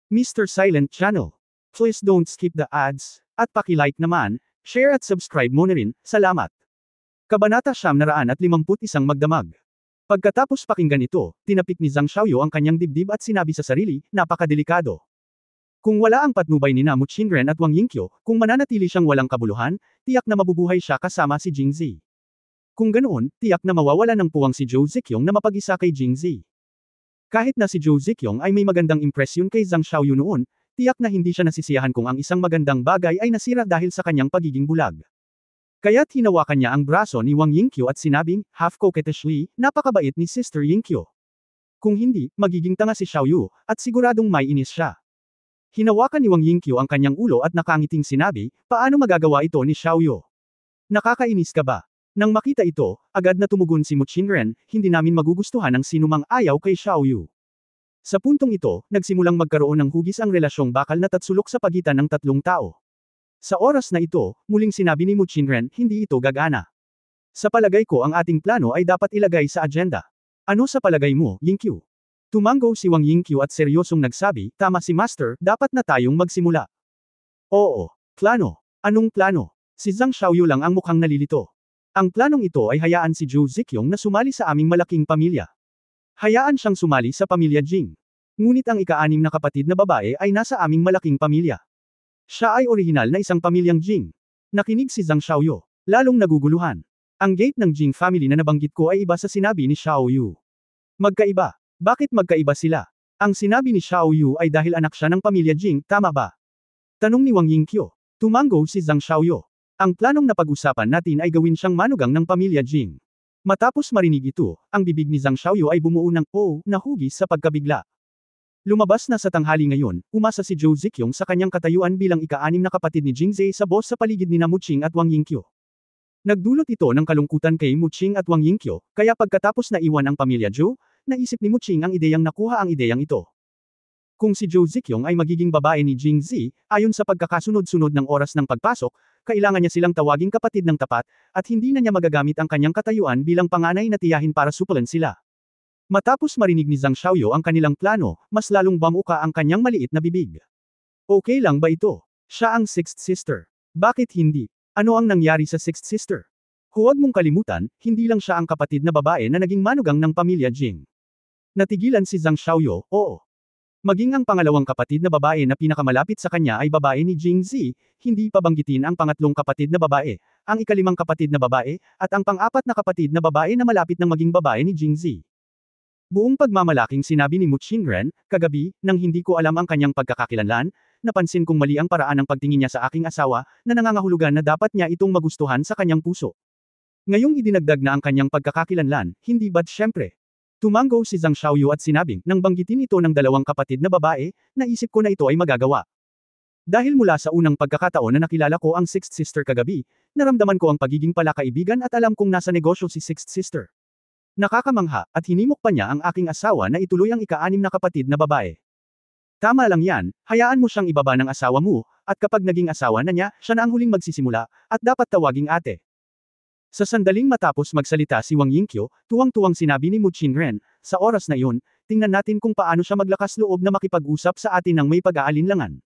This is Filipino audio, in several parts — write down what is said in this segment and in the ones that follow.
Mr. Silent Channel. Please don't skip the ads, at paki-like naman, share at subscribe mo na rin, salamat. Kabanata 951 Magdamag. Pagkatapos pakinggan ito, tinapik ni Zhang Xiaoyu ang kanyang dibdib at sinabi sa sarili, napakadelikado. Kung wala ang patnubay ni Mu Qingren at Wang Yingqiu, kung mananatili siyang walang kabuluhan, tiyak na mabubuhay siya kasama si Jingzi. Kung ganoon, tiyak na mawawala ng puwang si Zhou Ziqiong na mapag-isa kay Jingzi. Kahit na si Zhou Ziqiong ay may magandang impresyon kay Zhang Xiaoyu noon, tiyak na hindi siya nasisiyahan kung ang isang magandang bagay ay nasira dahil sa kanyang pagiging bulag. Kaya't hinawakan niya ang braso ni Wang Yingqiu at sinabing, half-coquettishly, napakabait ni Sister Yingqiu. Kung hindi, magiging tanga si Xiaoyu, at siguradong may inis siya. Hinawakan ni Wang Yingqiu ang kanyang ulo at nakangiting sinabi, paano magagawa ito ni Xiaoyu? Nakakainis ka ba? Nang makita ito, agad na tumugon si Mu Qingren, hindi namin magugustuhan ang sinumang ayaw kay Xiaoyu. Sa puntong ito, nagsimulang magkaroon ng hugis ang relasyong bakal na tatsulok sa pagitan ng tatlong tao. Sa oras na ito, muling sinabi ni Mu Qingren, hindi ito gagana. Sa palagay ko ang ating plano ay dapat ilagay sa agenda. Ano sa palagay mo, Yingqiu? Tumango si Wang Yingqiu at seryosong nagsabi, tama si Master, dapat na tayong magsimula. Oo, plano. Anong plano? Si Zhang Xiaoyu lang ang mukhang nalilito. Ang planong ito ay hayaan si Zhou Ziqiong na sumali sa aming malaking pamilya. Hayaan siyang sumali sa pamilya Jing. Ngunit ang ika-6 na kapatid na babae ay nasa aming malaking pamilya. Siya ay orihinal na isang pamilyang Jing. Nakinig si Zhang Xiaoyu, lalong naguguluhan. Ang gate ng Jing family na nabanggit ko ay iba sa sinabi ni Xiaoyu. Magkaiba. Bakit magkaiba sila? Ang sinabi ni Xiaoyu ay dahil anak siya ng pamilya Jing, tama ba? Tanong ni Wang Yingqiu. Tumango si Zhang Xiaoyu. Ang planong napag-usapan natin ay gawin siyang manugang ng pamilya Jing. Matapos marinig ito, ang bibig ni Zhang Xiaoyu ay bumuo ng na hugis sa pagkabigla. Lumabas na sa tanghali ngayon, umasa si Zhou Ziqiong sa kanyang katayuan bilang ika-6 na kapatid ni Jingzi sa boss sa paligid ni Mu Qing at Wang Yingqiu. Nagdulot ito ng kalungkutan kay Mu Qing at Wang Yingqiu, kaya pagkatapos na iwan ang pamilya Zhou, naisip ni Mu Qing ang ideyang nakuha ang ideyang ito. Kung si Zhou Ziqiong ay magiging babae ni Jingzi, ayon sa pagkakasunod-sunod ng oras ng pagpasok, kailangan niya silang tawaging kapatid ng tapat, at hindi na niya magagamit ang kanyang katayuan bilang panganay na tiyahin para supulan sila. Matapos marinig ni Zhang Xiaoyu ang kanilang plano, mas lalong bamuka ang kanyang maliit na bibig. Okay lang ba ito? Siya ang sixth sister. Bakit hindi? Ano ang nangyari sa sixth sister? Huwag mong kalimutan, hindi lang siya ang kapatid na babae na naging manugang ng pamilya Jing. Natigilan si Zhang Xiaoyu, oo. Maging ang pangalawang kapatid na babae na pinakamalapit sa kanya ay babae ni Jingzi, hindi pa banggitin ang pangatlong kapatid na babae, ang ikalimang kapatid na babae, at ang pang-apat na kapatid na babae na malapit nang maging babae ni Jingzi. Buong pagmamalaking sinabi ni Mu Qingren, kagabi, nang hindi ko alam ang kanyang pagkakakilanlan, napansin kong mali ang paraan ng pagtingin niya sa aking asawa, na nangangahulugan na dapat niya itong magustuhan sa kanyang puso. Ngayong idinagdag na ang kanyang pagkakakilanlan, hindi ba't syempre? Tumango si Zhang Xiaoyu at sinabing, nang banggitin ito ng dalawang kapatid na babae, naisip ko na ito ay magagawa. Dahil mula sa unang pagkakataon na nakilala ko ang sixth sister kagabi, naramdaman ko ang pagiging palakaibigan at alam kong nasa negosyo si sixth sister. Nakakamangha, at hinimok pa niya ang aking asawa na ituloy ang ika-6 na kapatid na babae. Tama lang yan, hayaan mo siyang ibaba ng asawa mo, at kapag naging asawa na niya, siya na ang huling magsisimula, at dapat tawaging ate. Sa sandaling matapos magsalita si Wang Yingqiu, tuwang-tuwang sinabi ni Mu Qingren, sa oras na iyon, tingnan natin kung paano siya maglakas loob na makipag-usap sa atin ng may pag-aalinlangan.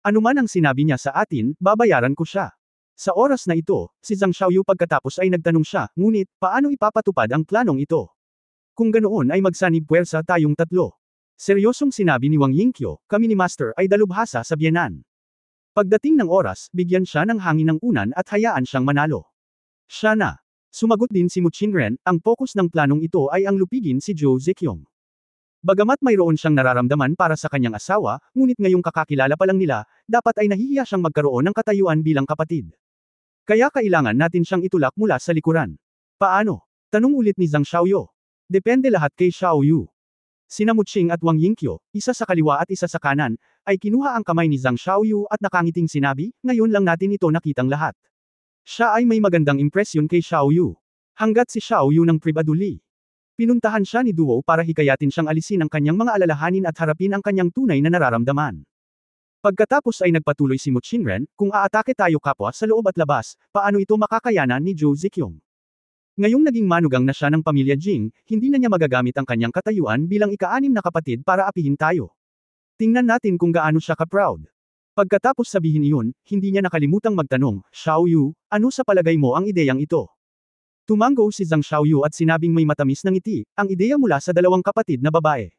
Ano man ang sinabi niya sa atin, babayaran ko siya. Sa oras na ito, si Zhang Xiaoyu pagkatapos ay nagtanong siya, ngunit, paano ipapatupad ang planong ito? Kung ganoon ay magsanib puwersa tayong tatlo. Seryosong sinabi ni Wang Yingqiu, kami ni Master ay dalubhasa sa biyenan. Pagdating ng oras, bigyan siya ng hangin ng unan at hayaan siyang manalo. Siya na. Sumagot din si Mu Qingren, ang focus ng planong ito ay ang lupigin si Zhou Ziqiong. Bagamat mayroon siyang nararamdaman para sa kanyang asawa, ngunit ngayong kakakilala pa lang nila, dapat ay nahihiya siyang magkaroon ng katayuan bilang kapatid. Kaya kailangan natin siyang itulak mula sa likuran. Paano? Tanong ulit ni Zhang Xiaoyu. Depende lahat kay Xiaoyu. Sina Mu Qing at Wang Yingqiu, isa sa kaliwa at isa sa kanan, ay kinuha ang kamay ni Zhang Xiaoyu at nakangiting sinabi, ngayon lang natin ito nakitang lahat. Siya ay may magandang impresyon kay Xiaoyu. Hanggat si Xiaoyu ng pribaduli. Pinuntahan siya ni Duo para hikayatin siyang alisin ang kanyang mga alalahanin at harapin ang kanyang tunay na nararamdaman. Pagkatapos ay nagpatuloy si Mu Qingren, kung aatake tayo kapwa sa loob at labas, paano ito makakayanan ni Zhou Ziqiong? Ngayong naging manugang na siya ng pamilya Jing, hindi na niya magagamit ang kanyang katayuan bilang ika-6 na kapatid para apihin tayo. Tingnan natin kung gaano siya ka-proud. Pagkatapos sabihin iyon, hindi niya nakalimutang magtanong, Xiaoyu, ano sa palagay mo ang ideyang ito? Tumango si Zhang Xiaoyu at sinabing may matamis na ngiti, ang ideya mula sa dalawang kapatid na babae.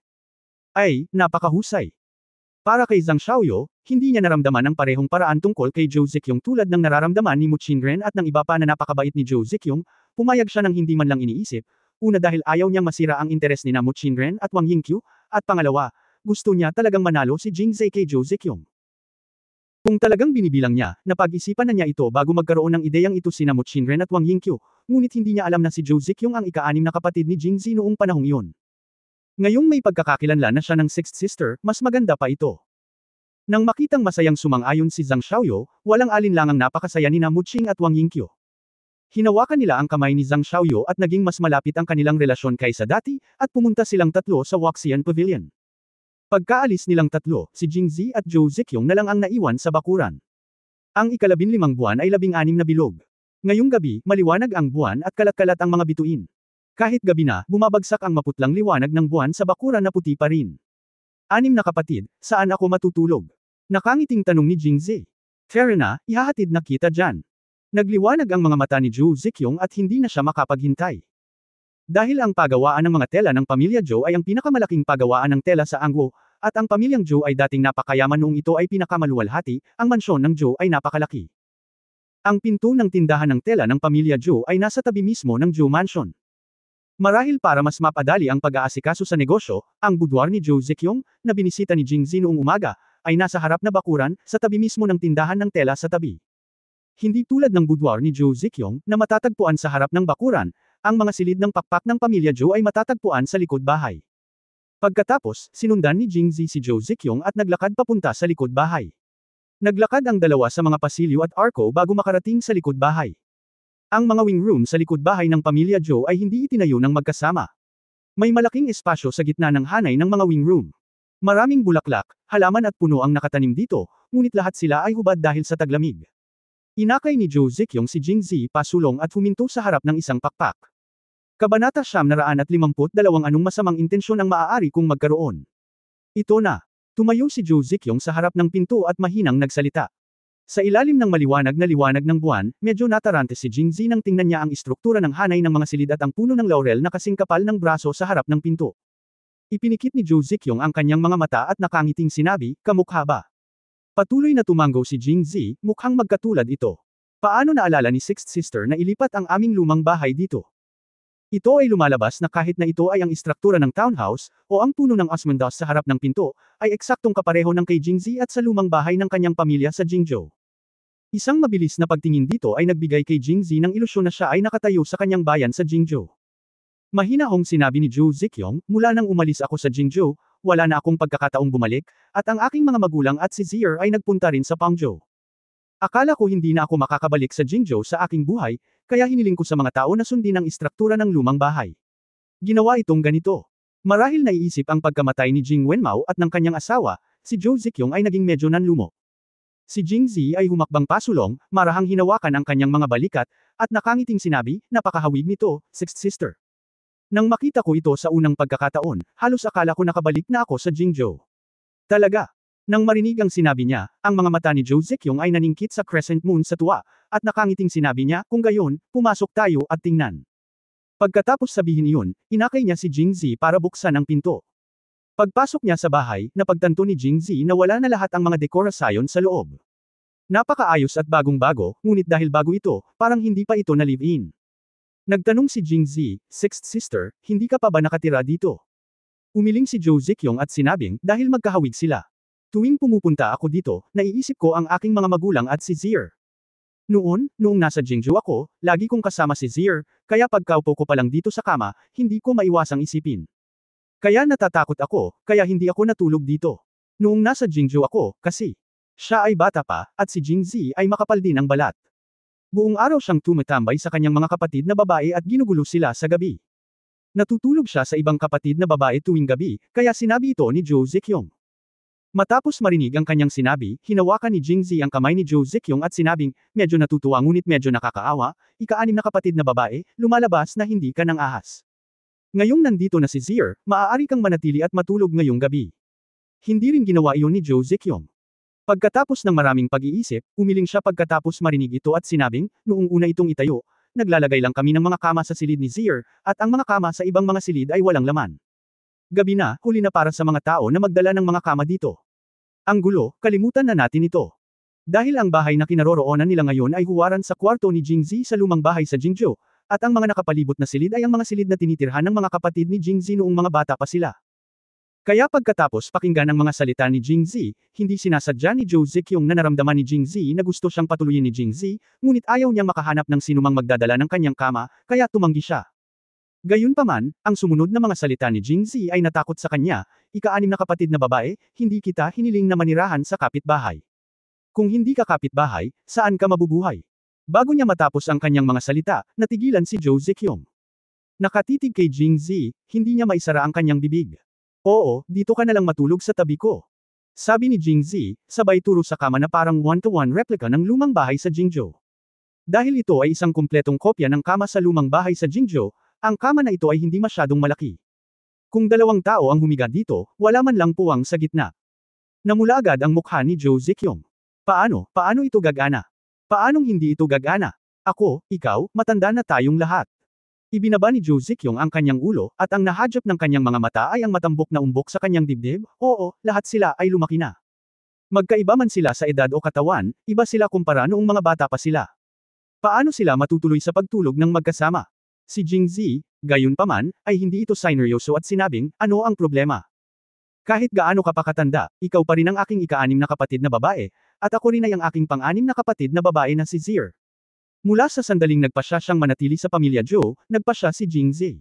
Ay, napakahusay. Para kay Zhang Xiaoyu, hindi niya naramdaman ang parehong paraan tungkol kay Zhou Ziqiong tulad ng nararamdaman ni Mu Qingren at ng iba pa na napakabait ni Zhou Ziqiong, pumayag siya ng hindi man lang iniisip, una dahil ayaw niyang masira ang interes ni na Mu Qingren at Wang Yingqiu, at pangalawa, gusto niya talagang manalo si Jing Zhe kay Zhou Ziqiong. Kung talagang binibilang niya, napag-isipan na niya ito bago magkaroon ng ideyang ito sina Mu Qingren at Wang Yingqiu, ngunit hindi niya alam na si Zhou Ziqiong ang ika-6 na kapatid ni Jing Zi noong panahong iyon. Ngayong may pagkakakilanlan na siya ng sixth sister, mas maganda pa ito. Nang makitang masayang sumang-ayon si Zhang Xiaoyu, walang alinlangang napakasaya ni na Mu Qing at Wang Yingqiu. Hinawakan nila ang kamay ni Zhang Xiaoyu at naging mas malapit ang kanilang relasyon kaysa dati, at pumunta silang tatlo sa Waxian Pavilion. Pagkaalis nilang tatlo, si Jing Zi at Zhou Ziqiong na lang ang naiwan sa bakuran. Ang ika-15 buwan ay 16 na bilog. Ngayong gabi, maliwanag ang buwan at kalat-kalat ang mga bituin. Kahit gabi na, bumabagsak ang maputlang liwanag ng buwan sa bakuran na puti pa rin. 6 na kapatid, saan ako matutulog? Nakangiting tanong ni Jing Zi. Fair na, ihahatid na kita dyan. Nagliwanag ang mga mata ni Zhou Ziqiong at hindi na siya makapaghintay. Dahil ang pagawaan ng mga tela ng pamilya Zhou ay ang pinakamalaking pagawaan ng tela sa Angwo, at ang pamilyang Zhou ay dating napakayaman noong ito ay pinakamaluwalhati, ang mansyon ng Zhou ay napakalaki. Ang pinto ng tindahan ng tela ng pamilya Zhou ay nasa tabi mismo ng Zhou Mansion. Marahil para mas mapadali ang pag-aasikaso sa negosyo, ang boudoir ni Zhou Ziqiong, na binisita ni Jing Zi noong umaga, ay nasa harap na bakuran, sa tabi mismo ng tindahan ng tela sa tabi. Hindi tulad ng boudoir ni Zhou Ziqiong, na matatagpuan sa harap ng bakuran, ang mga silid ng pakpak ng pamilya Zhou ay matatagpuan sa likod bahay. Pagkatapos, sinundan ni Jing Zi si Zhou Ziqiong at naglakad papunta sa likod bahay. Naglakad ang dalawa sa mga pasilyo at arko bago makarating sa likod bahay. Ang mga wing room sa likod bahay ng pamilya Zhou ay hindi itinayo ng magkasama. May malaking espasyo sa gitna ng hanay ng mga wing room. Maraming bulaklak, halaman at puno ang nakatanim dito, ngunit lahat sila ay hubad dahil sa taglamig. Inakay ni Zhou Ziqiong si Jing Zi pasulong at huminto sa harap ng isang pakpak. Kabanata 952 Anong masamang intensyon ang maaari kung magkaroon? Ito na. Tumayo si Zhou Ziqiong sa harap ng pinto at mahinang nagsalita. Sa ilalim ng maliwanag na liwanag ng buwan, medyo natarante si Jing Zi nang tingnan niya ang istruktura ng hanay ng mga silid at ang puno ng laurel na kasing kapal ng braso sa harap ng pinto. Ipinikit ni Zhou Ziqiong ang kanyang mga mata at nakangiting sinabi, kamukha ba? Patuloy na tumango si Jing Zi, mukhang magkatulad ito. Paano naalala ni Sixth Sister na ilipat ang aming lumang bahay dito? Ito ay lumalabas na kahit na ito ay ang istruktura ng townhouse, o ang puno ng osmanthus sa harap ng pinto, ay eksaktong kapareho ng kay Jing Zi at sa lumang bahay ng kanyang pamilya sa Jingzhou. Isang mabilis na pagtingin dito ay nagbigay kay Jing Zi ng ilusyon na siya ay nakatayo sa kanyang bayan sa Jingzhou. Mahinahong sinabi ni Zhou Ziqiong, mula nang umalis ako sa Jingzhou, wala na akong pagkakataong bumalik, at ang aking mga magulang at si Zier ay nagpunta rin sa Pangzhou. Akala ko hindi na ako makakabalik sa Jingzhou sa aking buhay, kaya hiniling ko sa mga tao na sundin ang istruktura ng lumang bahay. Ginawa itong ganito. Marahil naiisip ang pagkamatay ni Jing Wenmao at ng kanyang asawa, si Zhou Ziqiong ay naging medyo nanlumo. Si Jing Zi ay humakbang pasulong, marahang hinawakan ang kanyang mga balikat, at nakangiting sinabi, napakahawig nito, Sixth Sister. Nang makita ko ito sa unang pagkakataon, halos akala ko nakabalik na ako sa Jingzhou. Talaga. Nang marinig ang sinabi niya, ang mga mata ni Zhou Ziqiong ay naningkit sa crescent moon sa tuwa, at nakangiting sinabi niya, kung gayon, pumasok tayo at tingnan. Pagkatapos sabihin iyon, inakay niya si Jing Zi para buksan ang pinto. Pagpasok niya sa bahay, napagtanto ni Jing Zi na wala na lahat ang mga dekorasyon sa loob. Napakaayos at bagong-bago, ngunit dahil bago ito, parang hindi pa ito na live-in. Nagtanong si Jing Zi, Sixth Sister, hindi ka pa ba nakatira dito? Umiling si Zhou Ziqiong at sinabing, dahil magkahawig sila. Tuwing pumupunta ako dito, naiisip ko ang aking mga magulang at si Zier. Noong nasa Jingzhou ako, lagi kong kasama si Zier, kaya pagkaupo ko pa lang dito sa kama, hindi ko maiwasang isipin. Kaya natatakot ako, kaya hindi ako natulog dito. Noong nasa Jingzhou ako, kasi siya ay bata pa, at si Jing Zi ay makapal din ang balat. Buong araw siyang tumatambay sa kanyang mga kapatid na babae at ginugulo sila sa gabi. Natutulog siya sa ibang kapatid na babae tuwing gabi, kaya sinabi ito ni Zhou Ziqiong. Matapos marinig ang kanyang sinabi, hinawakan ni Jing Zi ang kamay ni Zhou Ziqiong at sinabing, medyo natutuwa ngunit medyo nakakaawa, ika-6 na kapatid na babae, lumalabas na hindi ka nang ahas. Ngayong nandito na si Zier, maaari kang manatili at matulog ngayong gabi. Hindi rin ginawa iyon ni Jo Zekyong. Pagkatapos ng maraming pag-iisip, umiling siya pagkatapos marinig ito at sinabing, noong una itong itayo, naglalagay lang kami ng mga kama sa silid ni Zier, at ang mga kama sa ibang mga silid ay walang laman. Gabi na, huli na para sa mga tao na magdala ng mga kama dito. Ang gulo, kalimutan na natin ito. Dahil ang bahay na kinaroroonan nila ngayon ay huwaran sa kwarto ni Jingzi sa lumang bahay sa Jingzhou, at ang mga nakapalibot na silid ay ang mga silid na tinitirhan ng mga kapatid ni Jingzi noong mga bata pa sila. Kaya pagkatapos pakinggan ang mga salita ni Jingzi, hindi sinasadya ni Jo Zekyong na naramdaman ni Jingzi na gusto siyang patuloyin ni Jingzi, ngunit ayaw niyang makahanap ng sinumang magdadala ng kanyang kama, kaya tumanggi siya. Gayunpaman, ang sumunod na mga salita ni Jingzi ay natakot sa kanya, ika-anim na kapatid na babae, hindi kita hiniling na manirahan sa kapitbahay. Kung hindi ka kapitbahay, saan ka mabubuhay? Bago niya matapos ang kanyang mga salita, natigilan si Jo Zekyong. Nakatitig kay Jingzi, hindi niya maisara ang kanyang bibig. Oo, dito ka na lang matulog sa tabi ko. Sabi ni Jingzi, sabay turo sa kama na parang one-to-one replica ng lumang bahay sa Jingzhou. Dahil ito ay isang kumpletong kopya ng kama sa lumang bahay sa Jingzhou, ang kama na ito ay hindi masyadong malaki. Kung dalawang tao ang humiga dito, wala man lang puwang sa gitna. Namula agad ang mukha ni Jo Zekyong. Paano ito gagana? Paanong hindi ito gagana? Ako, ikaw, matanda na tayong lahat. Ibinaba ni Jo Zekyong ang kanyang ulo, at ang nahadjap ng kanyang mga mata ay ang matambok na umbok sa kanyang dibdib, oo, lahat sila ay lumaki na. Magkaiba man sila sa edad o katawan, iba sila kumpara noong mga bata pa sila. Paano sila matutuloy sa pagtulog ng magkasama? Si Jingzi, gayunpaman, ay hindi ito sineryoso at sinabing, ano ang problema? Kahit gaano ka pa katanda, ikaw pa rin ang aking ika-anim na kapatid na babae, at ako rin ay ang aking pang-anim na kapatid na babae na si Zier. Mula sa sandaling nagpasya siyang manatili sa pamilya Jo, nagpasya si Jingzi.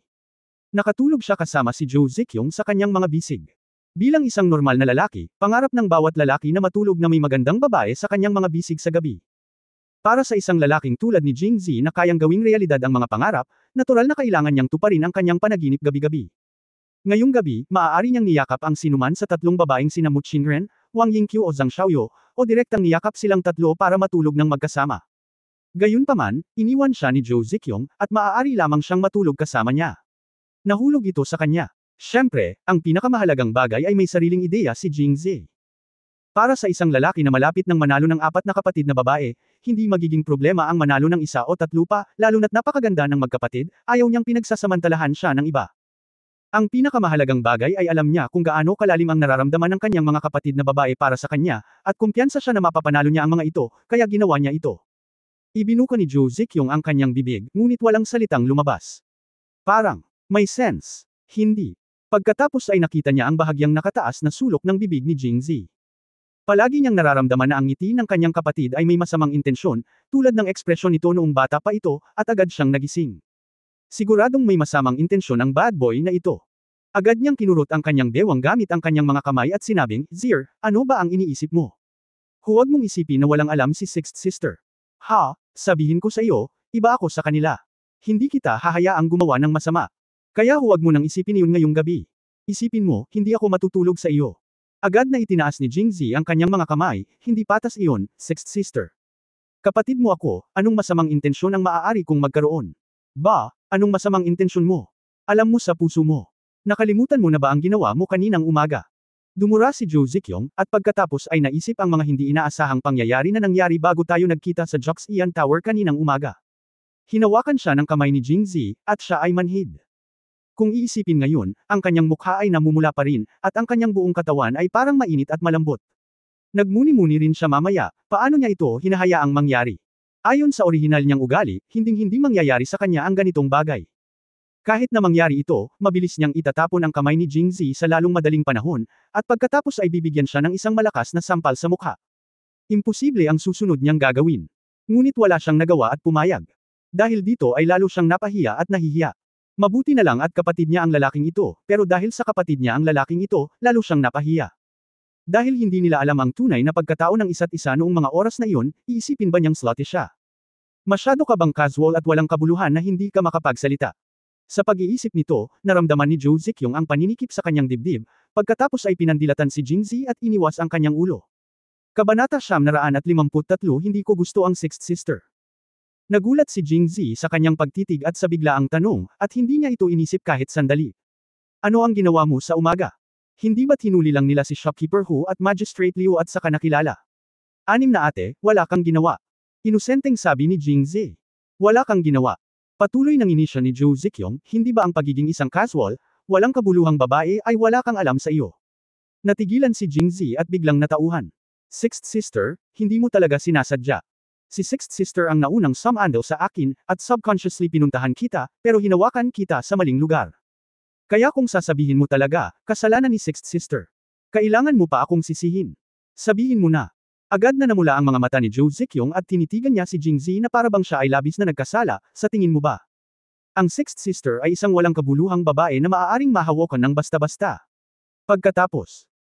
Nakatulog siya kasama si Jo Zekyong sa kanyang mga bisig. Bilang isang normal na lalaki, pangarap ng bawat lalaki na matulog na may magandang babae sa kanyang mga bisig sa gabi. Para sa isang lalaking tulad ni Jingzi na kayang gawing realidad ang mga pangarap, natural na kailangan niyang tuparin ang kanyang panaginip gabi-gabi. Ngayong gabi, maaari niyang niyakap ang sinuman sa tatlong babaeng sina Mu Qingren, Wang Yingqiu o Zhang Xiaoyo, o direktang niyakap silang tatlo para matulog ng magkasama. Gayunpaman, iniwan siya ni Jo Zekyong, at maaari lamang siyang matulog kasama niya. Nahulog ito sa kanya. Siyempre, ang pinakamahalagang bagay ay may sariling ideya si Jingzi. Para sa isang lalaki na malapit ng manalo ng 4 na kapatid na babae, hindi magiging problema ang manalo ng 1 o 3 pa, lalo na't napakaganda ng magkapatid, ayaw niyang pinagsasamantalahan siya ng iba. Ang pinakamahalagang bagay ay alam niya kung gaano kalalim ang nararamdaman ng kanyang mga kapatid na babae para sa kanya, at kumpiyansa siya na mapapanalo niya ang mga ito, kaya ginawa niya ito. Ibinuka ni Jo Zekyong ang kanyang bibig, ngunit walang salitang lumabas. Parang, may sense. Hindi. Pagkatapos ay nakita niya ang bahagyang nakataas na sulok ng bibig ni Jingzi. Palagi niyang nararamdaman na ang ngiti ng kanyang kapatid ay may masamang intensyon, tulad ng ekspresyon nito noong bata pa ito, at agad siyang nagising. Siguradong may masamang intensyon ang bad boy na ito. Agad niyang kinurot ang kanyang bewang gamit ang kanyang mga kamay at sinabing, Zier, ano ba ang iniisip mo? Huwag mong isipin na walang alam si Sixth Sister. Ha, sabihin ko sa iyo, iba ako sa kanila. Hindi kita hahayaang gumawa ng masama. Kaya huwag mo nang isipin iyon ngayong gabi. Isipin mo, hindi ako matutulog sa iyo. Agad na itinaas ni Jingzi ang kanyang mga kamay, hindi patas iyon, Sixth Sister. Kapatid mo ako, anong masamang intensyon ang maaari kong magkaroon? Ba, anong masamang intensyon mo? Alam mo sa puso mo. Nakalimutan mo na ba ang ginawa mo kaninang umaga? Dumura si Jo Zekyong, at pagkatapos ay naisip ang mga hindi inaasahang pangyayari na nangyari bago tayo nagkita sa Joxian Tower kaninang umaga. Hinawakan siya ng kamay ni Jingzi, at siya ay manhid. Kung iisipin ngayon, ang kanyang mukha ay namumula pa rin, at ang kanyang buong katawan ay parang mainit at malambot. Nagmuni-muni rin siya mamaya, paano niya ito hinahayaang mangyari? Ayon sa orihinal niyang ugali, hinding-hindi mangyayari sa kanya ang ganitong bagay. Kahit na mangyari ito, mabilis niyang itatapon ang kamay ni Jingzi sa lalong madaling panahon, at pagkatapos ay bibigyan siya ng isang malakas na sampal sa mukha. Imposible ang susunod niyang gagawin. Ngunit wala siyang nagawa at pumayag. Dahil dito ay lalo siyang napahiya at nahihiya. Mabuti na lang at kapatid niya ang lalaking ito, pero dahil sa kapatid niya ang lalaking ito, lalo siyang napahiya. Dahil hindi nila alam ang tunay na pagkatao ng isa't isa noong mga oras na iyon, iisipin ba niyang slutty siya? Masyado ka bang casual at walang kabuluhan na hindi ka makapagsalita? Sa pag-iisip nito, naramdaman ni Jo Zekyong ang paninikip sa kanyang dibdib, pagkatapos ay pinandilatan si Jingzi at iniwas ang kanyang ulo. Kabanata 953 Hindi ko gusto ang Sixth Sister. Nagulat si Jingzi sa kanyang pagtitig at sa biglaang tanong, at hindi niya ito inisip kahit sandali. Ano ang ginawa mo sa umaga? Hindi ba't hinuli lang nila si Shopkeeper Hu at Magistrate Liu at saka nakilala? 6 na ate, wala kang ginawa. Inosenteng sabi ni Jingzi. Wala kang ginawa. Patuloy ng inisya ni Zhou Ziqiong, hindi ba ang pagiging isang casual, walang kabuluhang babae ay wala kang alam sa iyo? Natigilan si Jingzi at biglang natauhan. Sixth sister, hindi mo talaga sinasadya. Si Sixth sister ang naunang sumando sa akin, at subconsciously pinuntahan kita, pero hinawakan kita sa maling lugar. Kaya kung sasabihin mo talaga, kasalanan ni Sixth sister. Kailangan mo pa akong sisihin. Sabihin mo na. Agad na namula ang mga mata ni Zhou Ziqiong at tinitigan niya si Jingzi na parabang siya ay labis na nagkasala, sa tingin mo ba? Ang Sixth sister ay isang walang kabuluhang babae na maaaring mahawakan ng basta-basta.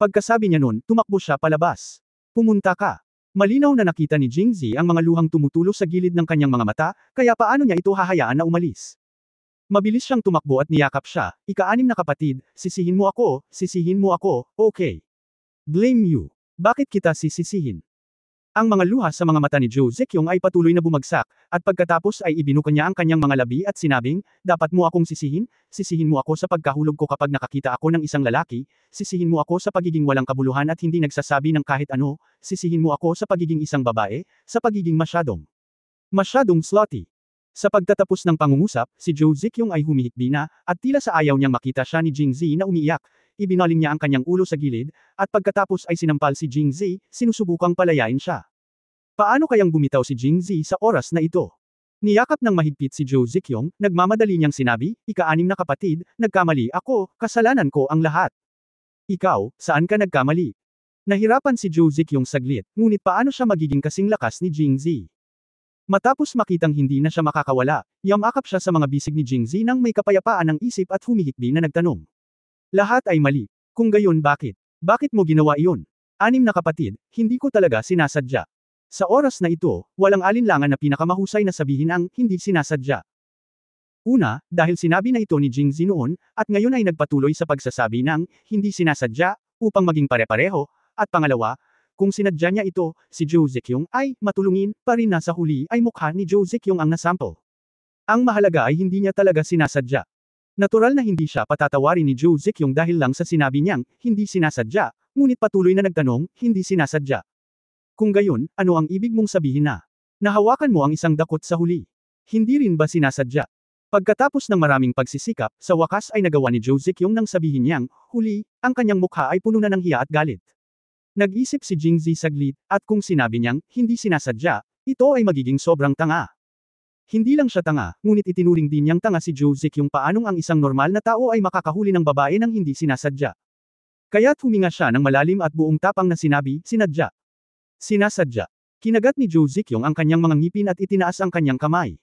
Pagkasabi niya nun, tumakbo siya palabas. Pumunta ka. Malinaw na nakita ni Jingzi ang mga luhang tumutulo sa gilid ng kanyang mga mata, kaya paano niya ito hahayaan na umalis? Mabilis siyang tumakbo at niyakap siya, ika-6 na kapatid, sisihin mo ako, okay. Blame you. Bakit kita sisisihin? Ang mga luha sa mga mata ni Zhou Ziqiong ay patuloy na bumagsak, at pagkatapos ay ibinuka niya ang kanyang mga labi at sinabing, dapat mo akong sisihin mo ako sa pagkahulog ko kapag nakakita ako ng isang lalaki, sisihin mo ako sa pagiging walang kabuluhan at hindi nagsasabi ng kahit ano, sisihin mo ako sa pagiging isang babae, sa pagiging masyadong slutty. Sa pagtatapos ng pangungusap, si Zhou Ziqiong ay humihikbi na, at tila sa ayaw niyang makita siya ni Jingzi na umiiyak, ibinaling niya ang kanyang ulo sa gilid, at pagkatapos ay sinampal si Jingzi, sinusubukang palayain siya. Paano kayang bumitaw si Jingzi sa oras na ito? Niyakap ng mahigpit si Zhou Ziqiong, nagmamadali niyang sinabi, ika-6 na kapatid, nagkamali ako, kasalanan ko ang lahat. Ikaw, saan ka nagkamali? Nahirapan si Zhou Ziqiong saglit, ngunit paano siya magiging kasing lakas ni Jingzi? Matapos makitang hindi na siya makakawala, yamakap siya sa mga bisig ni Jingzi nang may kapayapaan ng isip at humihikbi na nagtanong. Lahat ay mali. Kung gayon bakit? Bakit mo ginawa iyon? 6 na kapatid, hindi ko talaga sinasadya. Sa oras na ito, walang alinlangan na pinakamahusay na sabihin ang hindi sinasadya. Una, dahil sinabi na ito ni Jingzi noon, at ngayon ay nagpatuloy sa pagsasabi ng hindi sinasadya, upang maging pare-pareho, at pangalawa, kung sinadya niya ito, si Zhou Ziqiong ay matulungin pa rin na sa huli ay mukha ni Zhou Ziqiong ang nasample. Ang mahalaga ay hindi niya talaga sinasadya. Natural na hindi siya patatawarin ni Zhou Ziqiong dahil lang sa sinabi niyang hindi sinasadya, ngunit patuloy na nagtanong, hindi sinasadya. Kung gayon, ano ang ibig mong sabihin na nahawakan mo ang isang dakot sa huli? Hindi rin ba sinasadya? Pagkatapos ng maraming pagsisikap, sa wakas ay nagawa ni Zhou Ziqiong nang sabihin niyang, huli, ang kanyang mukha ay puno na ng hiya at galit. Nag-isip si Jingzi saglit, at kung sinabi niyang, hindi sinasadya, ito ay magiging sobrang tanga. Hindi lang siya tanga, ngunit itinuring din niyang tanga si Zhou Ziqiong paanong ang isang normal na tao ay makakahuli ng babae nang hindi sinasadya. Kaya't huminga siya ng malalim at buong tapang na sinabi, sinadya. Sinasadya. Kinagat ni Zhou Ziqiong ang kanyang mga ngipin at itinaas ang kanyang kamay.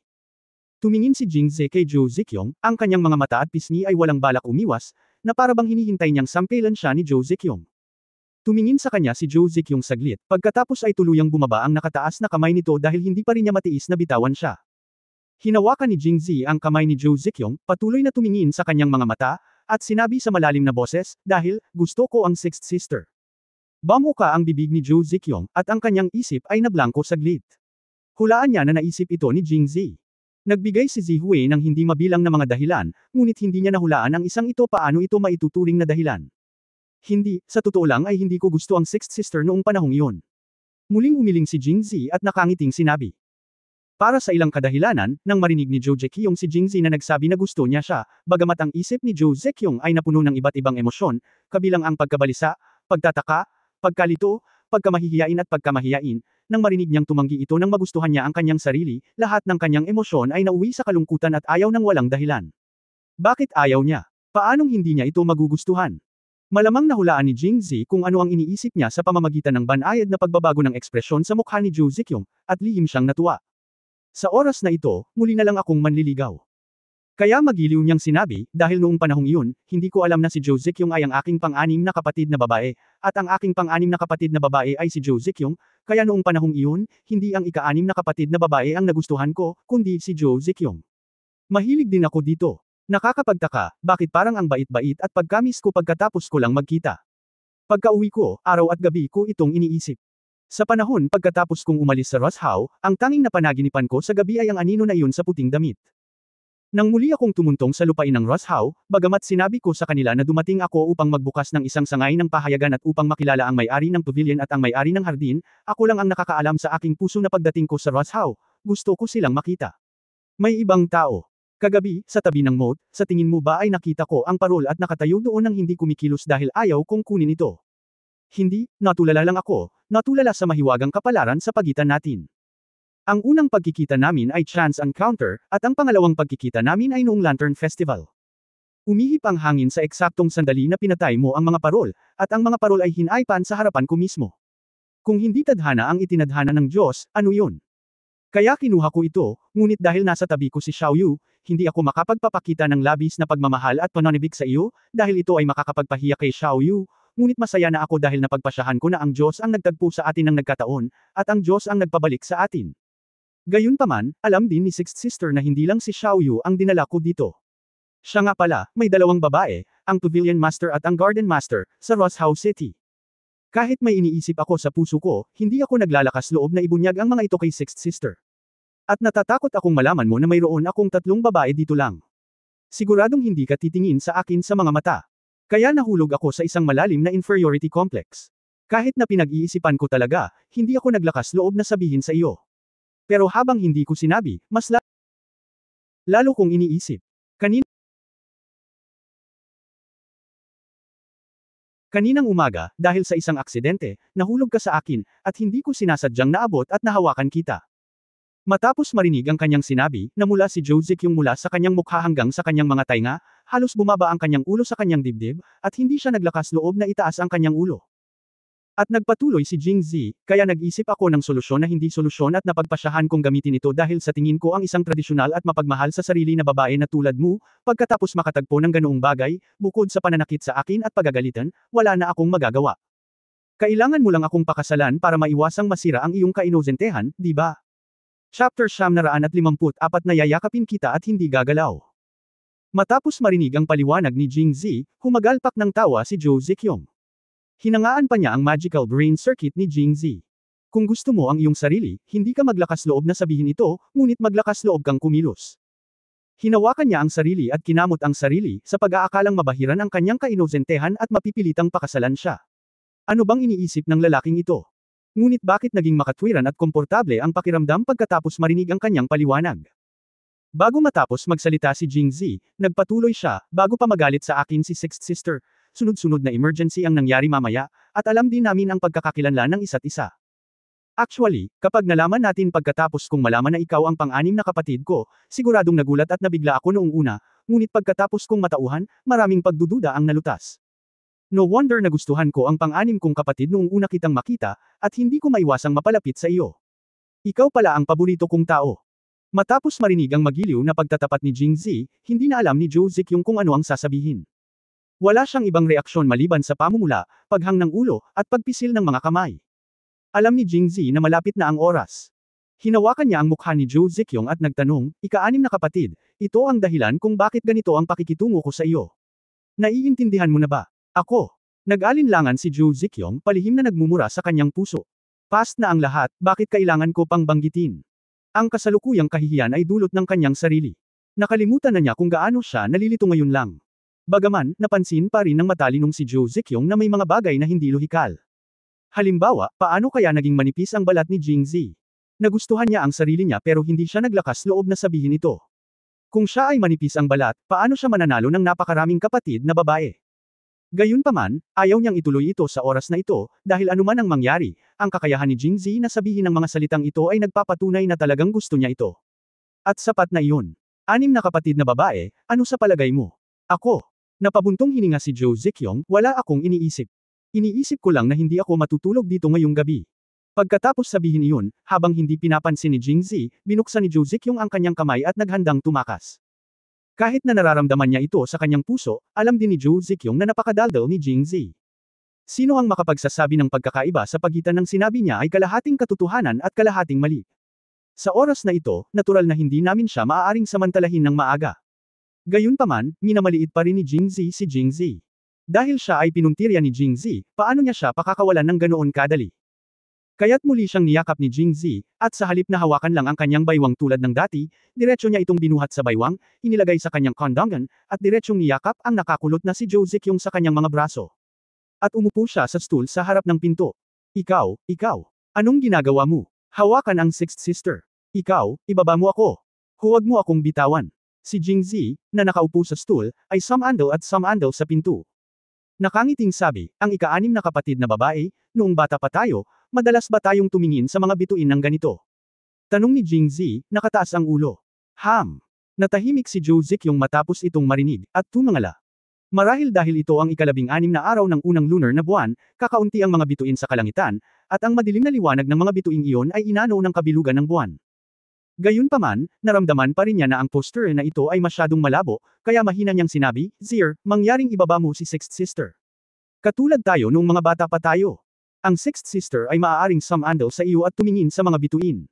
Tumingin si Jingzi kay Zhou Ziqiong, ang kanyang mga mata at pisngi ay walang balak umiwas, na parabang hinihintay niyang sampelan siya ni Zhou Ziqiong. Tumingin sa kanya si Zhou Ziqiong saglit, pagkatapos ay tuluyang bumaba ang nakataas na kamay nito dahil hindi pa rin niya matiis na bitawan siya. Hinawakan ni Jingzi ang kamay ni Zhou Ziqiong, patuloy na tumingin sa kanyang mga mata, at sinabi sa malalim na boses, dahil, gusto ko ang sixth sister. Bamuka ang bibig ni Zhou Ziqiong, at ang kanyang isip ay nablangko saglit. Hulaan niya na naisip ito ni Jingzi. Nagbigay si Zihui ng hindi mabilang na mga dahilan, ngunit hindi niya nahulaan ang isang ito paano ito maituturing na dahilan. Hindi, sa totoo lang ay hindi ko gusto ang sixth sister noong panahong iyon. Muling umiling si Jingzi at nakangiting sinabi. Para sa ilang kadahilanan, nang marinig ni Zhou Ziqiong si Jingzi na nagsabi na gusto niya siya, bagamat ang isip ni Zhou Ziqiong ay napuno ng iba't ibang emosyon, kabilang ang pagkabalisa, pagtataka, pagkalito, pagkamahihiyain at pagkamahiyain, nang marinig niyang tumanggi ito nang magustuhan niya ang kanyang sarili, lahat ng kanyang emosyon ay nauwi sa kalungkutan at ayaw ng walang dahilan. Bakit ayaw niya? Paanong hindi niya ito magugustuhan? Malamang nahulaan ni Jingzi kung ano ang iniisip niya sa pamamagitan ng banayad na pagbabago ng ekspresyon sa mukha ni Zhou Ziqiong, at lihim siyang natuwa. Sa oras na ito, muli na lang akong manliligaw. Kaya magiliw niyang sinabi, dahil noong panahong iyon, hindi ko alam na si Zhou Ziqiong ay ang aking pang-6 na kapatid na babae, at ang aking pang-6 na kapatid na babae ay si Zhou Ziqiong, kaya noong panahong iyon, hindi ang ika-6 na kapatid na babae ang nagustuhan ko, kundi si Zhou Ziqiong. Mahilig din ako dito. Nakakapagtaka, bakit parang ang bait-bait at pagkamis ko pagkatapos ko lang magkita. Pagka-uwi ko, araw at gabi ko itong iniisip. Sa panahon pagkatapos kong umalis sa Roshao, ang tanging napanaginipan ko sa gabi ay ang anino na iyon sa puting damit. Nang muli akong tumuntong sa lupain ng Roshao, bagamat sinabi ko sa kanila na dumating ako upang magbukas ng isang sangay ng pahayagan at upang makilala ang may-ari ng pavilion at ang may-ari ng hardin, ako lang ang nakakaalam sa aking puso na pagdating ko sa Roshao, gusto ko silang makita. May ibang tao. Kagabi, sa tabi ng moat, sa tingin mo ba ay nakita ko ang parol at nakatayo doon nang hindi kumikilos dahil ayaw kong kunin ito? Hindi, natulala lang ako, natulala sa mahiwagang kapalaran sa pagitan natin. Ang unang pagkikita namin ay chance encounter, at ang pangalawang pagkikita namin ay noong Lantern Festival. Umihip ang hangin sa eksaktong sandali na pinatay mo ang mga parol, at ang mga parol ay hinaipan sa harapan ko mismo. Kung hindi tadhana ang itinadhana ng Diyos, ano yun? Kaya kinuha ko ito, ngunit dahil nasa tabi ko si Xiaoyu, hindi ako makapagpapakita ng labis na pagmamahal at pananibik sa iyo, dahil ito ay makakapagpahiya kay Xiaoyu, ngunit masaya na ako dahil napagpasyahan ko na ang Diyos ang nagtagpo sa atin ng nagkataon, at ang Diyos ang nagpabalik sa atin. Gayunpaman, alam din ni Sixth Sister na hindi lang si Xiaoyu ang dinala ko dito. Siya nga pala, may dalawang babae, ang Pavilion Master at ang Garden Master, sa Roshao City. Kahit may iniisip ako sa puso ko, hindi ako naglalakas loob na ibunyag ang mga ito kay Sixth Sister. At natatakot akong malaman mo na mayroon akong 3 babae dito lang. Siguradong hindi ka titingin sa akin sa mga mata. Kaya nahulog ako sa isang malalim na inferiority complex. Kahit na pinag-iisipan ko talaga, hindi ako naglakas loob na sabihin sa iyo. Pero habang hindi ko sinabi, mas lalo kong iniisip. Kaninang umaga, dahil sa isang aksidente, nahulog ka sa akin, at hindi ko sinasadyang naabot at nahawakan kita. Matapos marinig ang kanyang sinabi, namula si Jozik yung mula sa kanyang mukha hanggang sa kanyang mga tainga, halos bumaba ang kanyang ulo sa kanyang dibdib, at hindi siya naglakas loob na itaas ang kanyang ulo. At nagpatuloy si Jingzi, kaya nag-isip ako ng solusyon na hindi solusyon at napagpasyahan kong gamitin ito dahil sa tingin ko ang isang tradisyonal at mapagmahal sa sarili na babae na tulad mo, pagkatapos makatagpo ng ganoong bagay, bukod sa pananakit sa akin at pagagalitan, wala na akong magagawa. Kailangan mo lang akong pakasalan para maiwasang masira ang iyong kainosentehan, di ba? Chapter 954 na yayakapin kita at hindi gagalaw. Matapos marinig ang paliwanag ni Jingzi, humagalpak ng tawa si Zhou Ziqiong. Hinangaan pa niya ang magical brain circuit ni Jingzi. Kung gusto mo ang iyong sarili, hindi ka maglakas loob na sabihin ito, ngunit maglakas loob kang kumilos. Hinawakan niya ang sarili at kinamot ang sarili, sa pag-aakalang mabahiran ang kanyang kainosentehan at mapipilitang pakasalan siya. Ano bang iniisip ng lalaking ito? Ngunit bakit naging makatwiran at komportable ang pakiramdam pagkatapos marinig ang kanyang paliwanag? Bago matapos magsalita si Jingzi, nagpatuloy siya, bago pa magalit sa akin si Sixth Sister, sunod-sunod na emergency ang nangyari mamaya, at alam din namin ang pagkakakilanlan ng isa't isa. Actually, kapag nalaman natin pagkatapos kong malaman na ikaw ang pang-anim na kapatid ko, siguradong nagulat at nabigla ako noong una, ngunit pagkatapos kong matauhan, maraming pagdududa ang nalutas. No wonder na gustuhan ko ang pang-anim kong kapatid noong una kitang makita, at hindi ko maiwasang mapalapit sa iyo. Ikaw pala ang paborito kong tao. Matapos marinig ang magiliw na pagtatapat ni Jingzi, hindi na alam ni Zhou Ziqiong kung ano ang sasabihin. Wala siyang ibang reaksyon maliban sa pamumula, paghang ng ulo, at pagpisil ng mga kamay. Alam ni Jingzi na malapit na ang oras. Hinawakan niya ang mukha ni Zhou Ziqiong at nagtanong, ika-anim na kapatid, ito ang dahilan kung bakit ganito ang pakikitungo ko sa iyo. Naiintindihan mo na ba? Ako. Nag-alinlangan si Zhou Ziqiong, palihim na nagmumura sa kanyang puso. Past na ang lahat, bakit kailangan ko pang banggitin? Ang kasalukuyang kahihiyan ay dulot ng kanyang sarili. Nakalimutan na niya kung gaano siya nalilito ngayon lang. Bagaman, napansin pa rin ng matalinong si Zhou Ziqiong na may mga bagay na hindi lohikal. Halimbawa, paano kaya naging manipis ang balat ni Jingzi? Nagustuhan niya ang sarili niya pero hindi siya naglakas loob na sabihin ito. Kung siya ay manipis ang balat, paano siya mananalo ng napakaraming kapatid na babae? Gayunpaman, ayaw niyang ituloy ito sa oras na ito, dahil anuman ang mangyari, ang kakayahan ni Jingzi na sabihin ang mga salitang ito ay nagpapatunay na talagang gusto niya ito. At sapat na iyon. 6 na kapatid na babae, ano sa palagay mo? Ako. Napabuntong hininga si Zhou Ziqiong, wala akong iniisip. Iniisip ko lang na hindi ako matutulog dito ngayong gabi. Pagkatapos sabihin iyon, habang hindi pinapansin ni Jingzi, binuksan ni Zhou Ziqiong ang kanyang kamay at naghandang tumakas. Kahit na nararamdaman niya ito sa kanyang puso, alam din ni Zhou Ziqiong na napakadaldal ni Jingzi. Sino ang makapagsasabi ng pagkakaiba sa pagitan ng sinabi niya ay kalahating katotohanan at kalahating mali? Sa oras na ito, natural na hindi namin siya maaaring samantalahin ng maaga. Gayunpaman, minamaliit pa rin ni Jingzi si Jingzi. Dahil siya ay pinuntirya ni Jingzi, paano niya siya pakakawalan ng ganoon kadali? Kaya't muli siyang niyakap ni Jingzi, at sa halip na hawakan lang ang kanyang baywang tulad ng dati, diretso niya itong binuhat sa baywang, inilagay sa kanyang kondongan, at diretsyong niyakap ang nakakulot na si Jo Zekyung sa kanyang mga braso. At umupo siya sa stool sa harap ng pinto. Ikaw, anong ginagawa mo? Hawakan ang Sixth Sister. Ikaw, ibaba mo ako. Huwag mo akong bitawan. Si Jingzi, na nakaupo sa stool, ay sumandal at sumandal sa pinto. Nakangiting sabi, ang ika-6 na kapatid na babae, noong bata pa tayo, madalas ba tayong tumingin sa mga bituin ng ganito? Tanong ni Jingzi, nakataas ang ulo. Natahimik si Jo Zekyung matapos itong marinig, at tumangala. Marahil dahil ito ang ika-15 na araw ng unang lunar na buwan, kakaunti ang mga bituin sa kalangitan, at ang madilim na liwanag ng mga bituing iyon ay inano ng kabilugan ng buwan. Gayunpaman, naramdaman pa rin niya na ang poster na ito ay masyadong malabo, kaya mahina niyang sinabi, Zir, mangyaring ibaba mo si Sixth Sister. Katulad tayo noong mga bata pa tayo. Ang Sixth Sister ay maaaring sumandal sa iyo at tumingin sa mga bituin.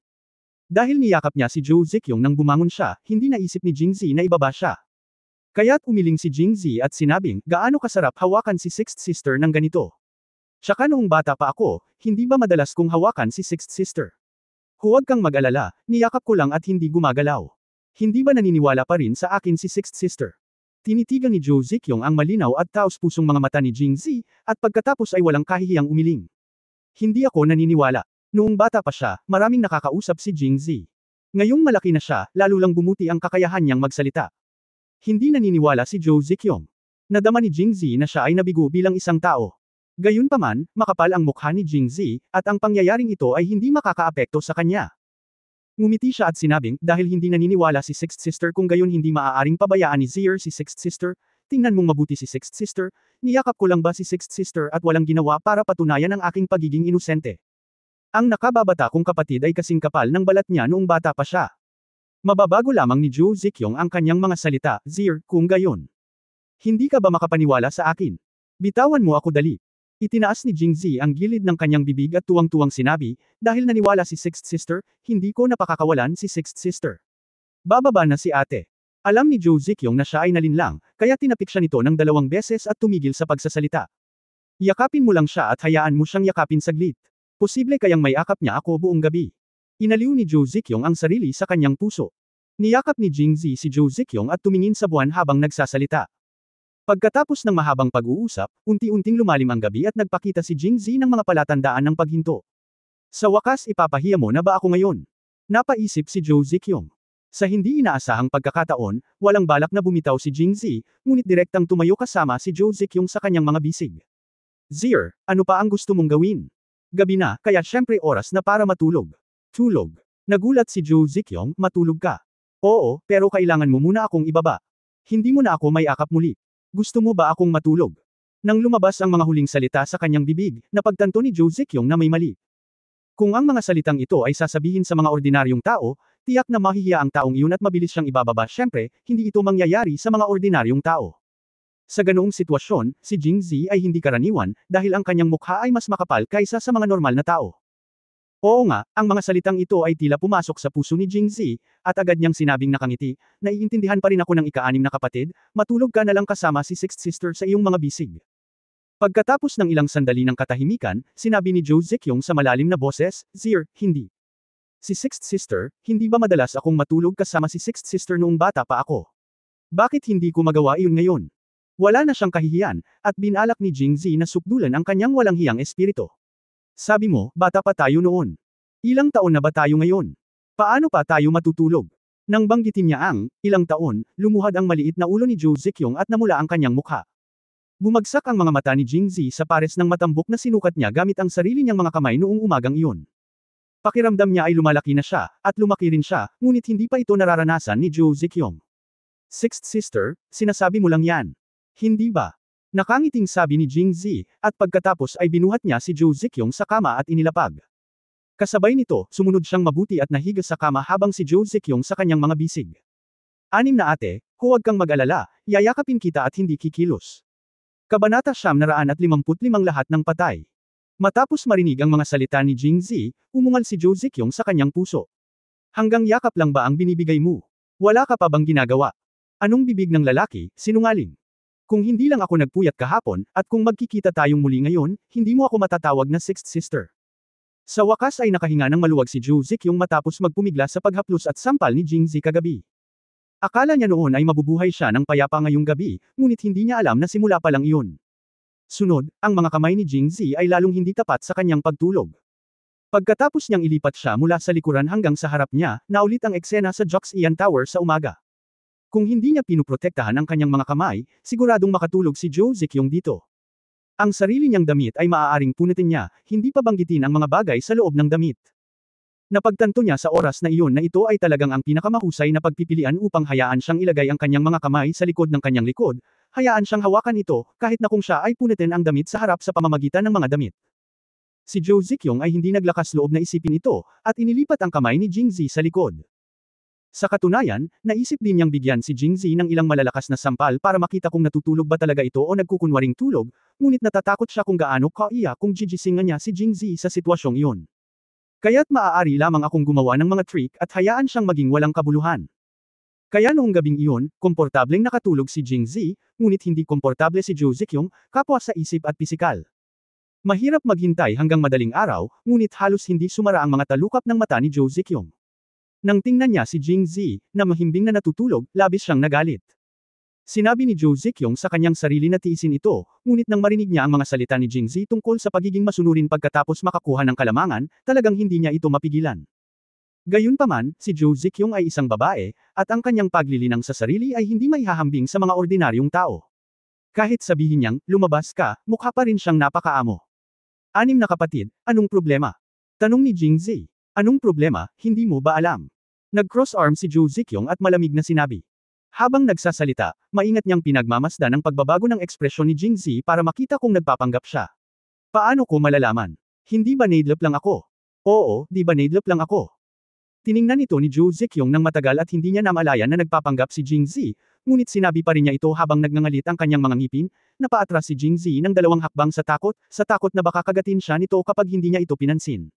Dahil niyakap niya si Jo Zekyung nang bumangon siya, hindi naisip ni Jingzi na ibaba siya. Kaya't umiling si Jingzi at sinabing, gaano kasarap hawakan si Sixth Sister ng ganito. Tsaka noong bata pa ako, hindi ba madalas kong hawakan si Sixth Sister? Huwag kang mag-alala, niyakap ko lang at hindi gumagalaw. Hindi ba naniniwala pa rin sa akin si Sixth Sister? Tinitigan ni Jo Zekyung ang malinaw at taos-pusong mga mata ni Jingzi, at pagkatapos ay walang kahihiyang umiling. Hindi ako naniniwala. Noong bata pa siya, maraming nakakausap si Jingzi. Ngayong malaki na siya, lalo lang bumuti ang kakayahan niyang magsalita. Hindi naniniwala si Jo Zekyung. Nadama ni Jingzi na siya ay nabigo bilang isang tao. Gayunpaman, makapal ang mukha ni Jingzi, at ang pangyayaring ito ay hindi makakaapekto sa kanya. Ngumiti siya at sinabing, dahil hindi naniniwala si Sixth Sister kung gayon hindi maaaring pabayaan ni Zir si Sixth Sister, tingnan mong mabuti si Sixth Sister, niyakap ko lang ba si Sixth Sister at walang ginawa para patunayan ang aking pagiging inosente. Ang nakababata kong kapatid ay kasing kapal ng balat niya noong bata pa siya. Mababago lamang ni Jo Zekyung ang kanyang mga salita, Zir, kung gayon. Hindi ka ba makapaniwala sa akin? Bitawan mo ako dali. Itinaas ni Jingzi ang gilid ng kanyang bibig at tuwang-tuwang sinabi, dahil naniwala si Sixth Sister, hindi ko napakakawalan si Sixth Sister. Bababa na si ate. Alam ni Jo Zekyung na siya ay nalinlang, kaya tinapik siya nito ng 2 beses at tumigil sa pagsasalita. Yakapin mo lang siya at hayaan mo siyang yakapin saglit. Posible kayang may akap niya ako buong gabi. Inaliw ni Jo Zekyung ang sarili sa kanyang puso. Niyakap ni Jingzi si Jo Zekyung at tumingin sa buwan habang nagsasalita. Pagkatapos ng mahabang pag-uusap, unti-unting lumalim ang gabi at nagpakita si Jingzi ng mga palatandaan ng paghinto. Sa wakas ipapahiya mo na ba ako ngayon? Napaisip si Jo Zekyung. Sa hindi inaasahang pagkakataon, walang balak na bumitaw si Jingzi, ngunit direktang tumayo kasama si Jo Zekyung sa kanyang mga bisig. Zir, ano pa ang gusto mong gawin? Gabi na, kaya syempre oras na para matulog. Tulog. Nagulat si Jo Zekyung, matulog ka. Oo, pero kailangan mo muna akong ibaba. Hindi mo na ako may akap muli. Gusto mo ba akong matulog? Nang lumabas ang mga huling salita sa kanyang bibig, napagtanto ni Jo Zekyung na may mali. Kung ang mga salitang ito ay sasabihin sa mga ordinaryong tao, tiyak na mahihiya ang taong iyon at mabilis siyang ibababa. Syempre, hindi ito mangyayari sa mga ordinaryong tao. Sa ganoong sitwasyon, si Jingzi ay hindi karaniwan, dahil ang kanyang mukha ay mas makapal kaysa sa mga normal na tao. Oo nga, ang mga salitang ito ay tila pumasok sa puso ni Jingzi, at agad niyang sinabing nakangiti, naiintindihan pa rin ako ng ika-6 na kapatid, matulog ka na lang kasama si Sixth Sister sa iyong mga bisig. Pagkatapos ng ilang sandali ng katahimikan, sinabi ni Jo Zekyung sa malalim na boses, Zir, hindi. Si Sixth Sister, hindi ba madalas akong matulog kasama si Sixth Sister noong bata pa ako? Bakit hindi ko magawa iyon ngayon? Wala na siyang kahihiyan, at binalak ni Jingzi na sukdulan ang kanyang walang hiyang espiritu. Sabi mo, bata pa tayo noon. Ilang taon na ba tayo ngayon? Paano pa tayo matutulog? Nang banggitin niya ang, ilang taon, lumuhad ang maliit na ulo ni Jo Zekyung at namula ang kanyang mukha. Bumagsak ang mga mata ni Jingzi sa pares ng matambok na sinukat niya gamit ang sarili niyang mga kamay noong umagang iyon. Pakiramdam niya ay lumalaki na siya, at lumaki rin siya, ngunit hindi pa ito nararanasan ni Jo Zekyung. Sixth Sister, sinasabi mo lang yan. Hindi ba? Nakangiting sabi ni Jingzi, at pagkatapos ay binuhat niya si Jo Zekyung sa kama at inilapag. Kasabay nito, sumunod siyang mabuti at nahiga sa kama habang si Jo Zekyung sa kanyang mga bisig. 6 na ate, huwag kang mag-alala, yayakapin kita at hindi kikilos. Kabanata 955 lahat ng patay. Matapos marinig ang mga salita ni Jingzi, umungal si Jo Zekyung sa kanyang puso. Hanggang yakap lang ba ang binibigay mo? Wala ka pa bang ginagawa? Anong bibig ng lalaki, sinungaling? Kung hindi lang ako nagpuyat kahapon, at kung magkikita tayong muli ngayon, hindi mo ako matatawag na Sixth Sister. Sa wakas ay nakahinga ng maluwag si Zhou Ziqiong matapos magpumigla sa paghaplos at sampal ni Jingzi kagabi. Akala niya noon ay mabubuhay siya ng payapa ngayong gabi, ngunit hindi niya alam na simula pa lang iyon. Sunod, ang mga kamay ni Jingzi ay lalong hindi tapat sa kanyang pagtulog. Pagkatapos niyang ilipat siya mula sa likuran hanggang sa harap niya, naulit ang eksena sa Joxian Tower sa umaga. Kung hindi niya pinuprotektahan ang kanyang mga kamay, siguradong makatulog si Zhou Ziqiong dito. Ang sarili niyang damit ay maaaring punitin niya, hindi pa banggitin ang mga bagay sa loob ng damit. Napagtanto niya sa oras na iyon na ito ay talagang ang pinakamahusay na pagpipilian upang hayaan siyang ilagay ang kanyang mga kamay sa likod ng kanyang likod, hayaan siyang hawakan ito, kahit na kung siya ay punitin ang damit sa harap sa pamamagitan ng mga damit. Si Zhou Ziqiong ay hindi naglakas loob na isipin ito, at inilipat ang kamay ni Jingzi sa likod. Sa katunayan, naisip din niyang bigyan si Jingzi ng ilang malalakas na sampal para makita kung natutulog ba talaga ito o nagkukunwaring tulog, ngunit natatakot siya kung gaano kaiya kung gigisingan niya si Jingzi sa sitwasyong iyon. Kaya't maaari lamang akong gumawa ng mga trick at hayaan siyang maging walang kabuluhan. Kaya noong gabing iyon, komportableng nakatulog si Jingzi, ngunit hindi komportable si Zhou Ziqiong, kapwa sa isip at pisikal. Mahirap maghintay hanggang madaling araw, ngunit halos hindi sumara ang mga talukap ng mata ni Zhou Ziqiong. Nang tingnan niya si Jingzi, na mahimbing na natutulog, labis siyang nagalit. Sinabi ni Zhou Ziqiong sa kanyang sarili na tiisin ito, ngunit nang marinig niya ang mga salita ni Jingzi tungkol sa pagiging masunurin pagkatapos makakuha ng kalamangan, talagang hindi niya ito mapigilan. Gayunpaman, si Zhou Ziqiong ay isang babae, at ang kanyang paglilinang sa sarili ay hindi maihahambing sa mga ordinaryong tao. Kahit sabihin niyang, lumabas ka, mukha pa rin siyang napakaamo. 6 na kapatid, anong problema? Tanong ni Jingzi. Anong problema, hindi mo ba alam? Nag-cross arm si Zhou Ziqiong at malamig na sinabi. Habang nagsasalita, maingat niyang pinagmamasdan ang pagbabago ng ekspresyon ni Jingzi para makita kung nagpapanggap siya. Paano ko malalaman? Hindi ba naidlip lang ako? Oo, di ba naidlip lang ako? Tiningnan ito ni Zhou Ziqiong ng matagal at hindi niya namalayan na nagpapanggap si Jingzi, ngunit sinabi pa rin niya ito habang nagngangalit ang kanyang mga ngipin, napaatras si Jingzi ng 2 hakbang sa takot na baka kagatin siya nito kapag hindi niya ito pinansin.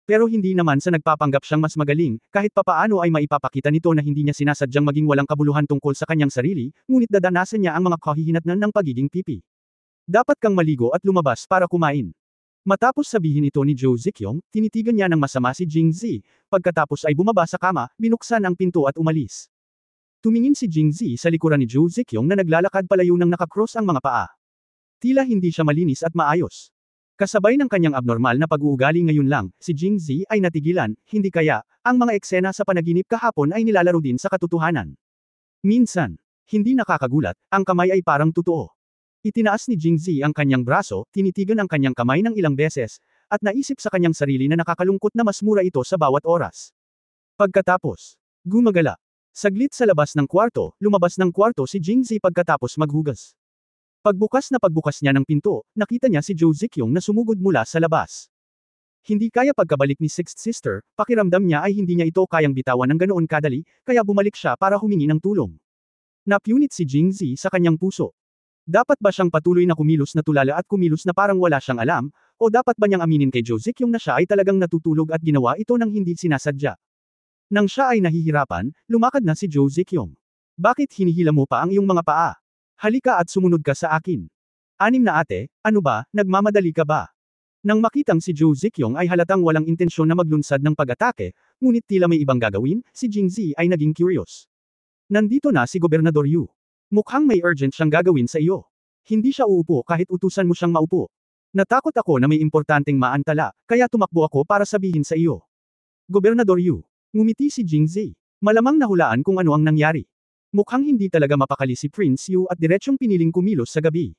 Pero hindi naman sa nagpapanggap siyang mas magaling, kahit papaano ay maipapakita nito na hindi niya sinasadyang maging walang kabuluhan tungkol sa kanyang sarili, ngunit dadanasan niya ang mga kahihinatnan ng pagiging pipi. Dapat kang maligo at lumabas para kumain. Matapos sabihin ito ni Zhou Ziqiong, tinitigan niya ng masama si Jingzi, pagkatapos ay bumaba sa kama, binuksan ang pinto at umalis. Tumingin si Jingzi sa likuran ni Zhou Ziqiong na naglalakad palayo ng nakakross ang mga paa. Tila hindi siya malinis at maayos. Kasabay ng kanyang abnormal na pag-uugali ngayon lang, si Jingzi ay natigilan, hindi kaya, ang mga eksena sa panaginip kahapon ay nilalaro din sa katotohanan. Minsan, hindi nakakagulat, ang kamay ay parang totoo. Itinaas ni Jingzi ang kanyang braso, tinitigan ang kanyang kamay ng ilang beses, at naisip sa kanyang sarili na nakakalungkot na mas mura ito sa bawat oras. Pagkatapos, gumagala. Saglit sa labas ng kwarto, lumabas ng kwarto si Jingzi pagkatapos maghugas. Pagbukas niya ng pinto, nakita niya si Zhou Ziqiong na sumugod mula sa labas. Hindi kaya pagkabalik ni Sixth Sister, pakiramdam niya ay hindi niya ito kayang bitawan ng ganoon kadali, kaya bumalik siya para humingi ng tulong. Napunit si Jingzi sa kanyang puso. Dapat ba siyang patuloy na kumilos na tulala at kumilos na parang wala siyang alam, o dapat ba niyang aminin kay Zhou Ziqiong na siya ay talagang natutulog at ginawa ito nang hindi sinasadya? Nang siya ay nahihirapan, lumakad na si Zhou Ziqiong. Bakit hinihila mo pa ang iyong mga paa? Halika at sumunod ka sa akin. 6 na ate, ano ba, nagmamadali ka ba? Nang makitang si Zhou Ziqiong ay halatang walang intensyon na maglunsad ng pag-atake, ngunit tila may ibang gagawin, si Jingzi ay naging curious. Nandito na si Gobernador Yu. Mukhang may urgent siyang gagawin sa iyo. Hindi siya uupo kahit utusan mo siyang maupo. Natakot ako na may importanteng maantala, kaya tumakbo ako para sabihin sa iyo. Gobernador Yu. Ngumiti si Jingzi. Malamang nahulaan kung ano ang nangyari. Mukhang hindi talaga mapakali si Prince Yu at diretsyong piniling kumilos sa gabi.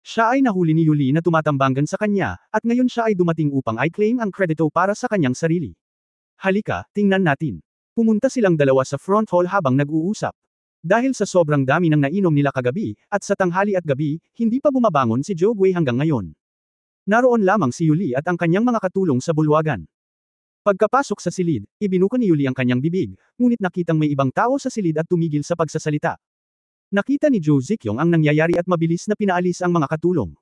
Siya ay nahuli ni Yuli na tumatambangan sa kanya, at ngayon siya ay dumating upang i-claim ang kredito para sa kanyang sarili. Halika, tingnan natin. Pumunta silang dalawa sa front hall habang nag-uusap. Dahil sa sobrang dami ng nainom nila kagabi, at sa tanghali at gabi, hindi pa bumabangon si Zhou Gui hanggang ngayon. Naroon lamang si Yuli at ang kanyang mga katulong sa bulwagan. Pagkapasok sa silid, ibinuka ni Yuli ang kanyang bibig, ngunit nakitang may ibang tao sa silid at tumigil sa pagsasalita. Nakita ni Zhou Ziqiong ang nangyayari at mabilis na pinaalis ang mga katulong.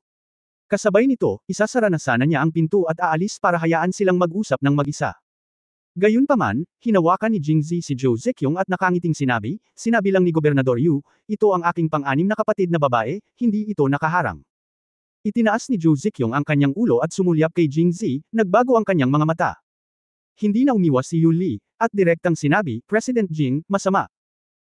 Kasabay nito, isasara na sana niya ang pinto at aalis para hayaan silang mag-usap ng mag-isa. Gayunpaman, hinawakan ni Jingzi si Zhou Ziqiong at nakangiting sinabi lang ni Gobernador Yu, ito ang aking pang-6 na kapatid na babae, hindi ito nakaharang. Itinaas ni Zhou Ziqiang ang kanyang ulo at sumulyap kay Jing Zi, nagbago ang kanyang mga mata. Hindi na umiwas si Yu Li, at direktang sinabi, President Jing, masama.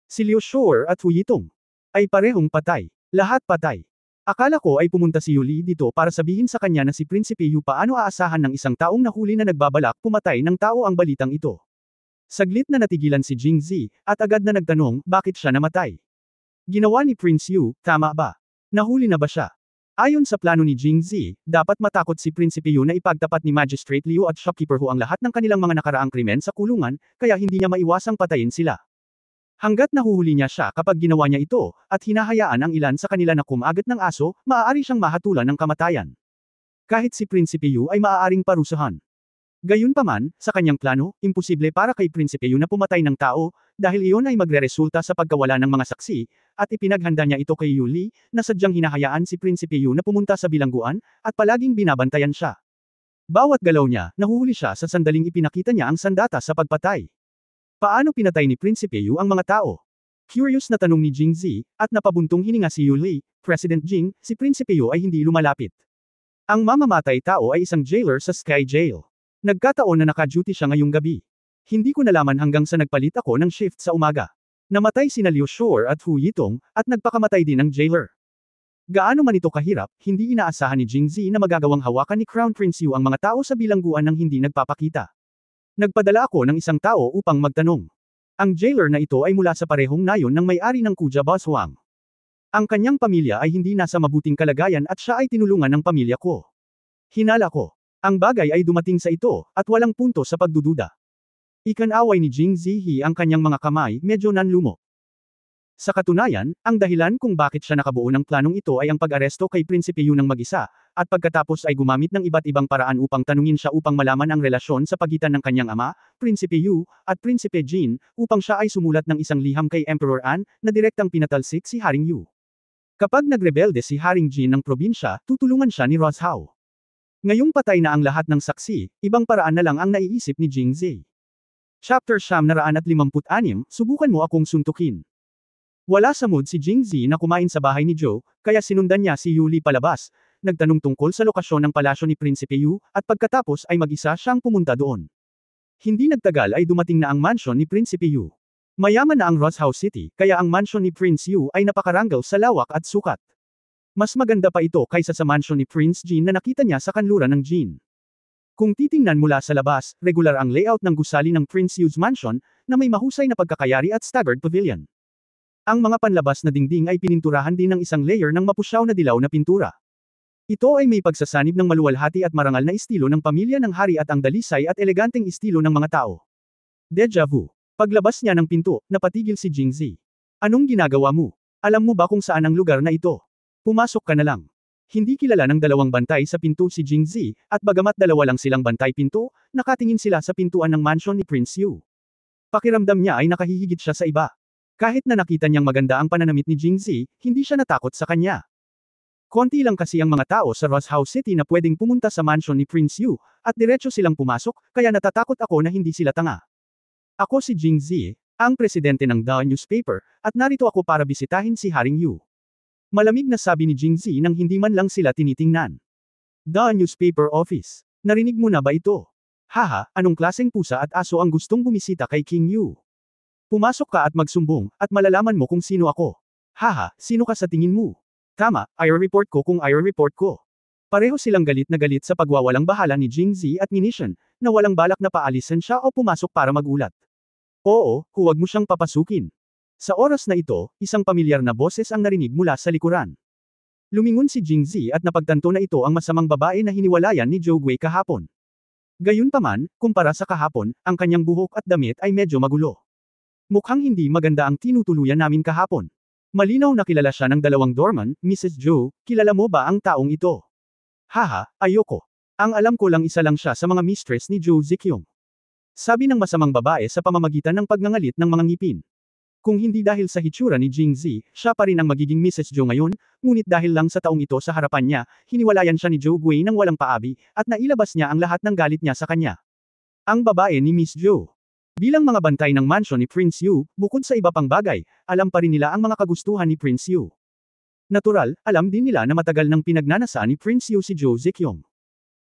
Si Liu Shu'er at Hu Yitong ay parehong patay. Lahat patay. Akala ko ay pumunta si Yu Li dito para sabihin sa kanya na si Prinsipe Yu paano aasahan ng isang taong nahuli na nagbabalak pumatay ng tao ang balitang ito. Saglit na natigilan si Jing Zi, at agad na nagtanong, bakit siya namatay? Ginawa ni Prince Yu, tama ba? Nahuli na ba siya? Ayon sa plano ni Jing Zi, dapat matakot si Prinsipe Yu na ipagtapat ni Magistrate Liu at Shopkeeper Hu ang lahat ng kanilang mga nakaraang krimen sa kulungan, kaya hindi niya maiwasang patayin sila. Hanggat nahuhuli niya siya kapag ginawa niya ito, at hinahayaan ang ilan sa kanila na kumagat ng aso, maaari siyang mahatulan ng kamatayan. Kahit si Prinsipe Yu ay maaaring parusahan. Gayunpaman, sa kanyang plano, imposible para kay Prinsipe Yu na pumatay ng tao, dahil iyon ay magreresulta sa pagkawala ng mga saksi, at ipinaghanda niya ito kay Yu Li, na sadyang hinahayaan si Prinsipe Yu na pumunta sa bilangguan, at palaging binabantayan siya. Bawat galaw niya, nahuhuli siya sa sandaling ipinakita niya ang sandata sa pagpatay. Paano pinatay ni Prinsipe Yu ang mga tao? Curious na tanong ni Jing Zi, at napabuntong hininga si Yu Li, President Jing, si Prinsipe Yu ay hindi lumalapit. Ang mamamatay tao ay isang jailer sa Sky Jail. Nagkataon na naka-duty siya ngayong gabi. Hindi ko nalaman hanggang sa nagpalit ako ng shift sa umaga. Namatay sina Liu Shu'er at Hu Yitong, at nagpakamatay din ng jailer. Gaano man ito kahirap, hindi inaasahan ni Jing Zi na magagawang hawakan ni Crown Prince Yu ang mga tao sa bilangguan nang hindi nagpapakita. Nagpadala ako ng isang tao upang magtanong. Ang jailer na ito ay mula sa parehong nayon ng may-ari ng Kuja Boss Huang. Ang kanyang pamilya ay hindi nasa mabuting kalagayan at siya ay tinulungan ng pamilya ko. Hinala ko. Ang bagay ay dumating sa ito, at walang punto sa pagdududa. Ikanaway ni Jing Zihi ang kanyang mga kamay, medyo nanlumo. Sa katunayan, ang dahilan kung bakit siya nakabuo ng planong ito ay ang pag-aresto kay Prinsipe Yu ng mag-isa, at pagkatapos ay gumamit ng iba't ibang paraan upang tanungin siya upang malaman ang relasyon sa pagitan ng kanyang ama, Prinsipe Yu, at Prinsipe Jin, upang siya ay sumulat ng isang liham kay Emperor An, na direktang pinatalsik si Haring Yu. Kapag nagrebelde si Haring Jin ng probinsya, tutulungan siya ni Ross Hao. Ngayong patay na ang lahat ng saksi, ibang paraan na lang ang naiisip ni Jing Zi. Chapter 956, subukan mo akong suntukin. Wala sa mood si Jing Zi na kumain sa bahay ni Zhou, kaya sinundan niya si Yu Li palabas, nagtanong tungkol sa lokasyon ng palasyo ni Prinsipe Yu, at pagkatapos ay mag-isa siyang pumunta doon. Hindi nagtagal ay dumating na ang mansion ni Prinsipe Yu. Mayaman na ang Ross House City, kaya ang mansion ni Prince Yu ay napakaranggal sa lawak at sukat. Mas maganda pa ito kaysa sa mansion ni Prince Jin na nakita niya sa kanluran ng Jin. Kung titingnan mula sa labas, regular ang layout ng gusali ng Prince Yu's mansion, na may mahusay na pagkakayari at staggered pavilion. Ang mga panlabas na dingding ay pininturahan din ng isang layer ng mapusyaw na dilaw na pintura. Ito ay may pagsasanib ng maluwalhati at marangal na estilo ng pamilya ng hari at ang dalisay at eleganteng estilo ng mga tao. Deja vu. Paglabas niya ng pinto, napatigil si Jing Zi. Anong ginagawa mo? Alam mo ba kung saan ang lugar na ito? Pumasok ka na lang. Hindi kilala ng dalawang bantay sa pinto si Jing Zi, at bagamat dalawa lang silang bantay pinto, nakatingin sila sa pintuan ng mansion ni Prince Yu. Pakiramdam niya ay nakahihigit siya sa iba. Kahit na nakita niyang maganda ang pananamit ni Jing Zi, hindi siya natakot sa kanya. Konti lang kasi ang mga tao sa Ross House City na pwedeng pumunta sa mansion ni Prince Yu, at diretso silang pumasok, kaya natatakot ako na hindi sila tanga. Ako si Jing Zi, ang presidente ng The Newspaper, at narito ako para bisitahin si Haring Yu. Malamig na sabi ni Jing Zi nang hindi man lang sila tinitingnan. The Newspaper Office. Narinig mo na ba ito? Haha, anong klaseng pusa at aso ang gustong bumisita kay King Yu? Pumasok ka at magsumbong, at malalaman mo kung sino ako. Haha, sino ka sa tingin mo? Tama, IR report ko kung IR report ko. Pareho silang galit na galit sa pagwawalang bahala ni Jing Zi at Minishan, na walang balak na paalisan siya o pumasok para magulat. Oo, huwag mo siyang papasukin. Sa oras na ito, isang pamilyar na boses ang narinig mula sa likuran. Lumingon si Jing Zi at napagtanto na ito ang masamang babae na hiniwalayan ni Zhou Gui kahapon. Gayunpaman, kumpara sa kahapon, ang kanyang buhok at damit ay medyo magulo. Mukhang hindi maganda ang tinutuluyan namin kahapon. Malinaw na kilala siya ng dalawang doorman, Mrs. Zhou, kilala mo ba ang taong ito? Haha, ayoko. Ang alam ko lang isa lang siya sa mga mistress ni Zhou Ziqiang. Sabi ng masamang babae sa pamamagitan ng pagngangalit ng mga ngipin. Kung hindi dahil sa hitsura ni Jing Zi, siya pa rin ang magiging Mrs. Zhou ngayon, ngunit dahil lang sa taong ito sa harapan niya, hiniwalayan siya ni Zhou Gui nang walang paabi, at nailabas niya ang lahat ng galit niya sa kanya. Ang babae ni Miss Zhou. Bilang mga bantay ng mansion ni Prince Yu, bukod sa iba pang bagay, alam pa rin nila ang mga kagustuhan ni Prince Yu. Natural, alam din nila na matagal nang pinagnanasa ni Prince Yu si Jo Zekyong.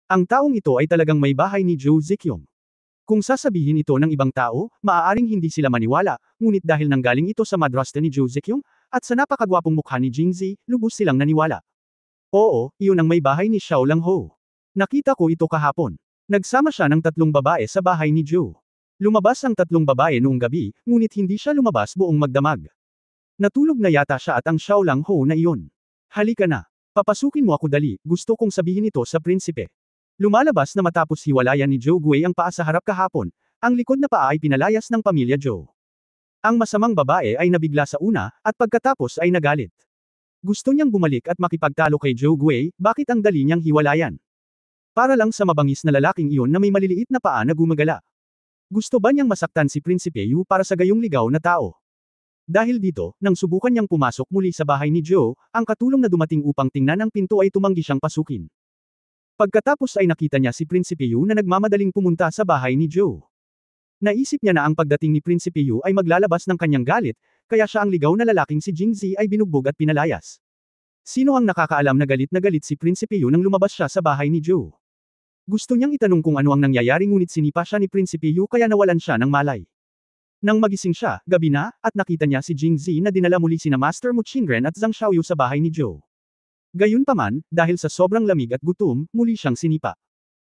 Ang taong ito ay talagang may bahay ni Jo Zekyong. Kung sasabihin ito ng ibang tao, maaaring hindi sila maniwala, ngunit dahil nanggaling ito sa madrasta ni Jo Zekyong, at sa napakagwapong mukha ni Jingzi, lubos silang naniwala. Oo, iyon ang may bahay ni Xiao Langho. Nakita ko ito kahapon. Nagsama siya ng 3 babae sa bahay ni Jo. Lumabas ang 3 babae noong gabi, ngunit hindi siya lumabas buong magdamag. Natulog na yata siya at ang Xiao Langho na iyon. Halika na. Papasukin mo ako dali, gusto kong sabihin ito sa prinsipe. Lumalabas na matapos hiwalayan ni Zhou Gui ang paa sa harap kahapon, ang likod na paa ay pinalayas ng pamilya Zhou. Ang masamang babae ay nabigla sa una, at pagkatapos ay nagalit. Gusto niyang bumalik at makipagtalo kay Zhou Gui, bakit ang dali niyang hiwalayan? Para lang sa mabangis na lalaking iyon na may maliliit na paa na gumagala. Gusto ba niyang masaktan si Prinsipe Yu para sa gayong ligaw na tao? Dahil dito, nang subukan niyang pumasok muli sa bahay ni Zhou, ang katulong na dumating upang tingnan ang pinto ay tumanggi siyang pasukin. Pagkatapos ay nakita niya si Prinsipe Yu na nagmamadaling pumunta sa bahay ni Zhou. Naisip niya na ang pagdating ni Prinsipe Yu ay maglalabas ng kanyang galit, kaya siya ang ligaw na lalaking si Jingzi ay binugbog at pinalayas. Sino ang nakakaalam na galit si Prinsipe Yu nang lumabas siya sa bahay ni Zhou? Gusto niyang itanong kung ano ang nangyayari ngunit sinipa siya ni Prinsipe Yu kaya nawalan siya ng malay. Nang magising siya, gabi na, at nakita niya si Jingzi na dinala muli sina Master Mu Qingren at Zhang Xiaoyu sa bahay ni Zhou. Gayunpaman, dahil sa sobrang lamig at gutom, muli siyang sinipa.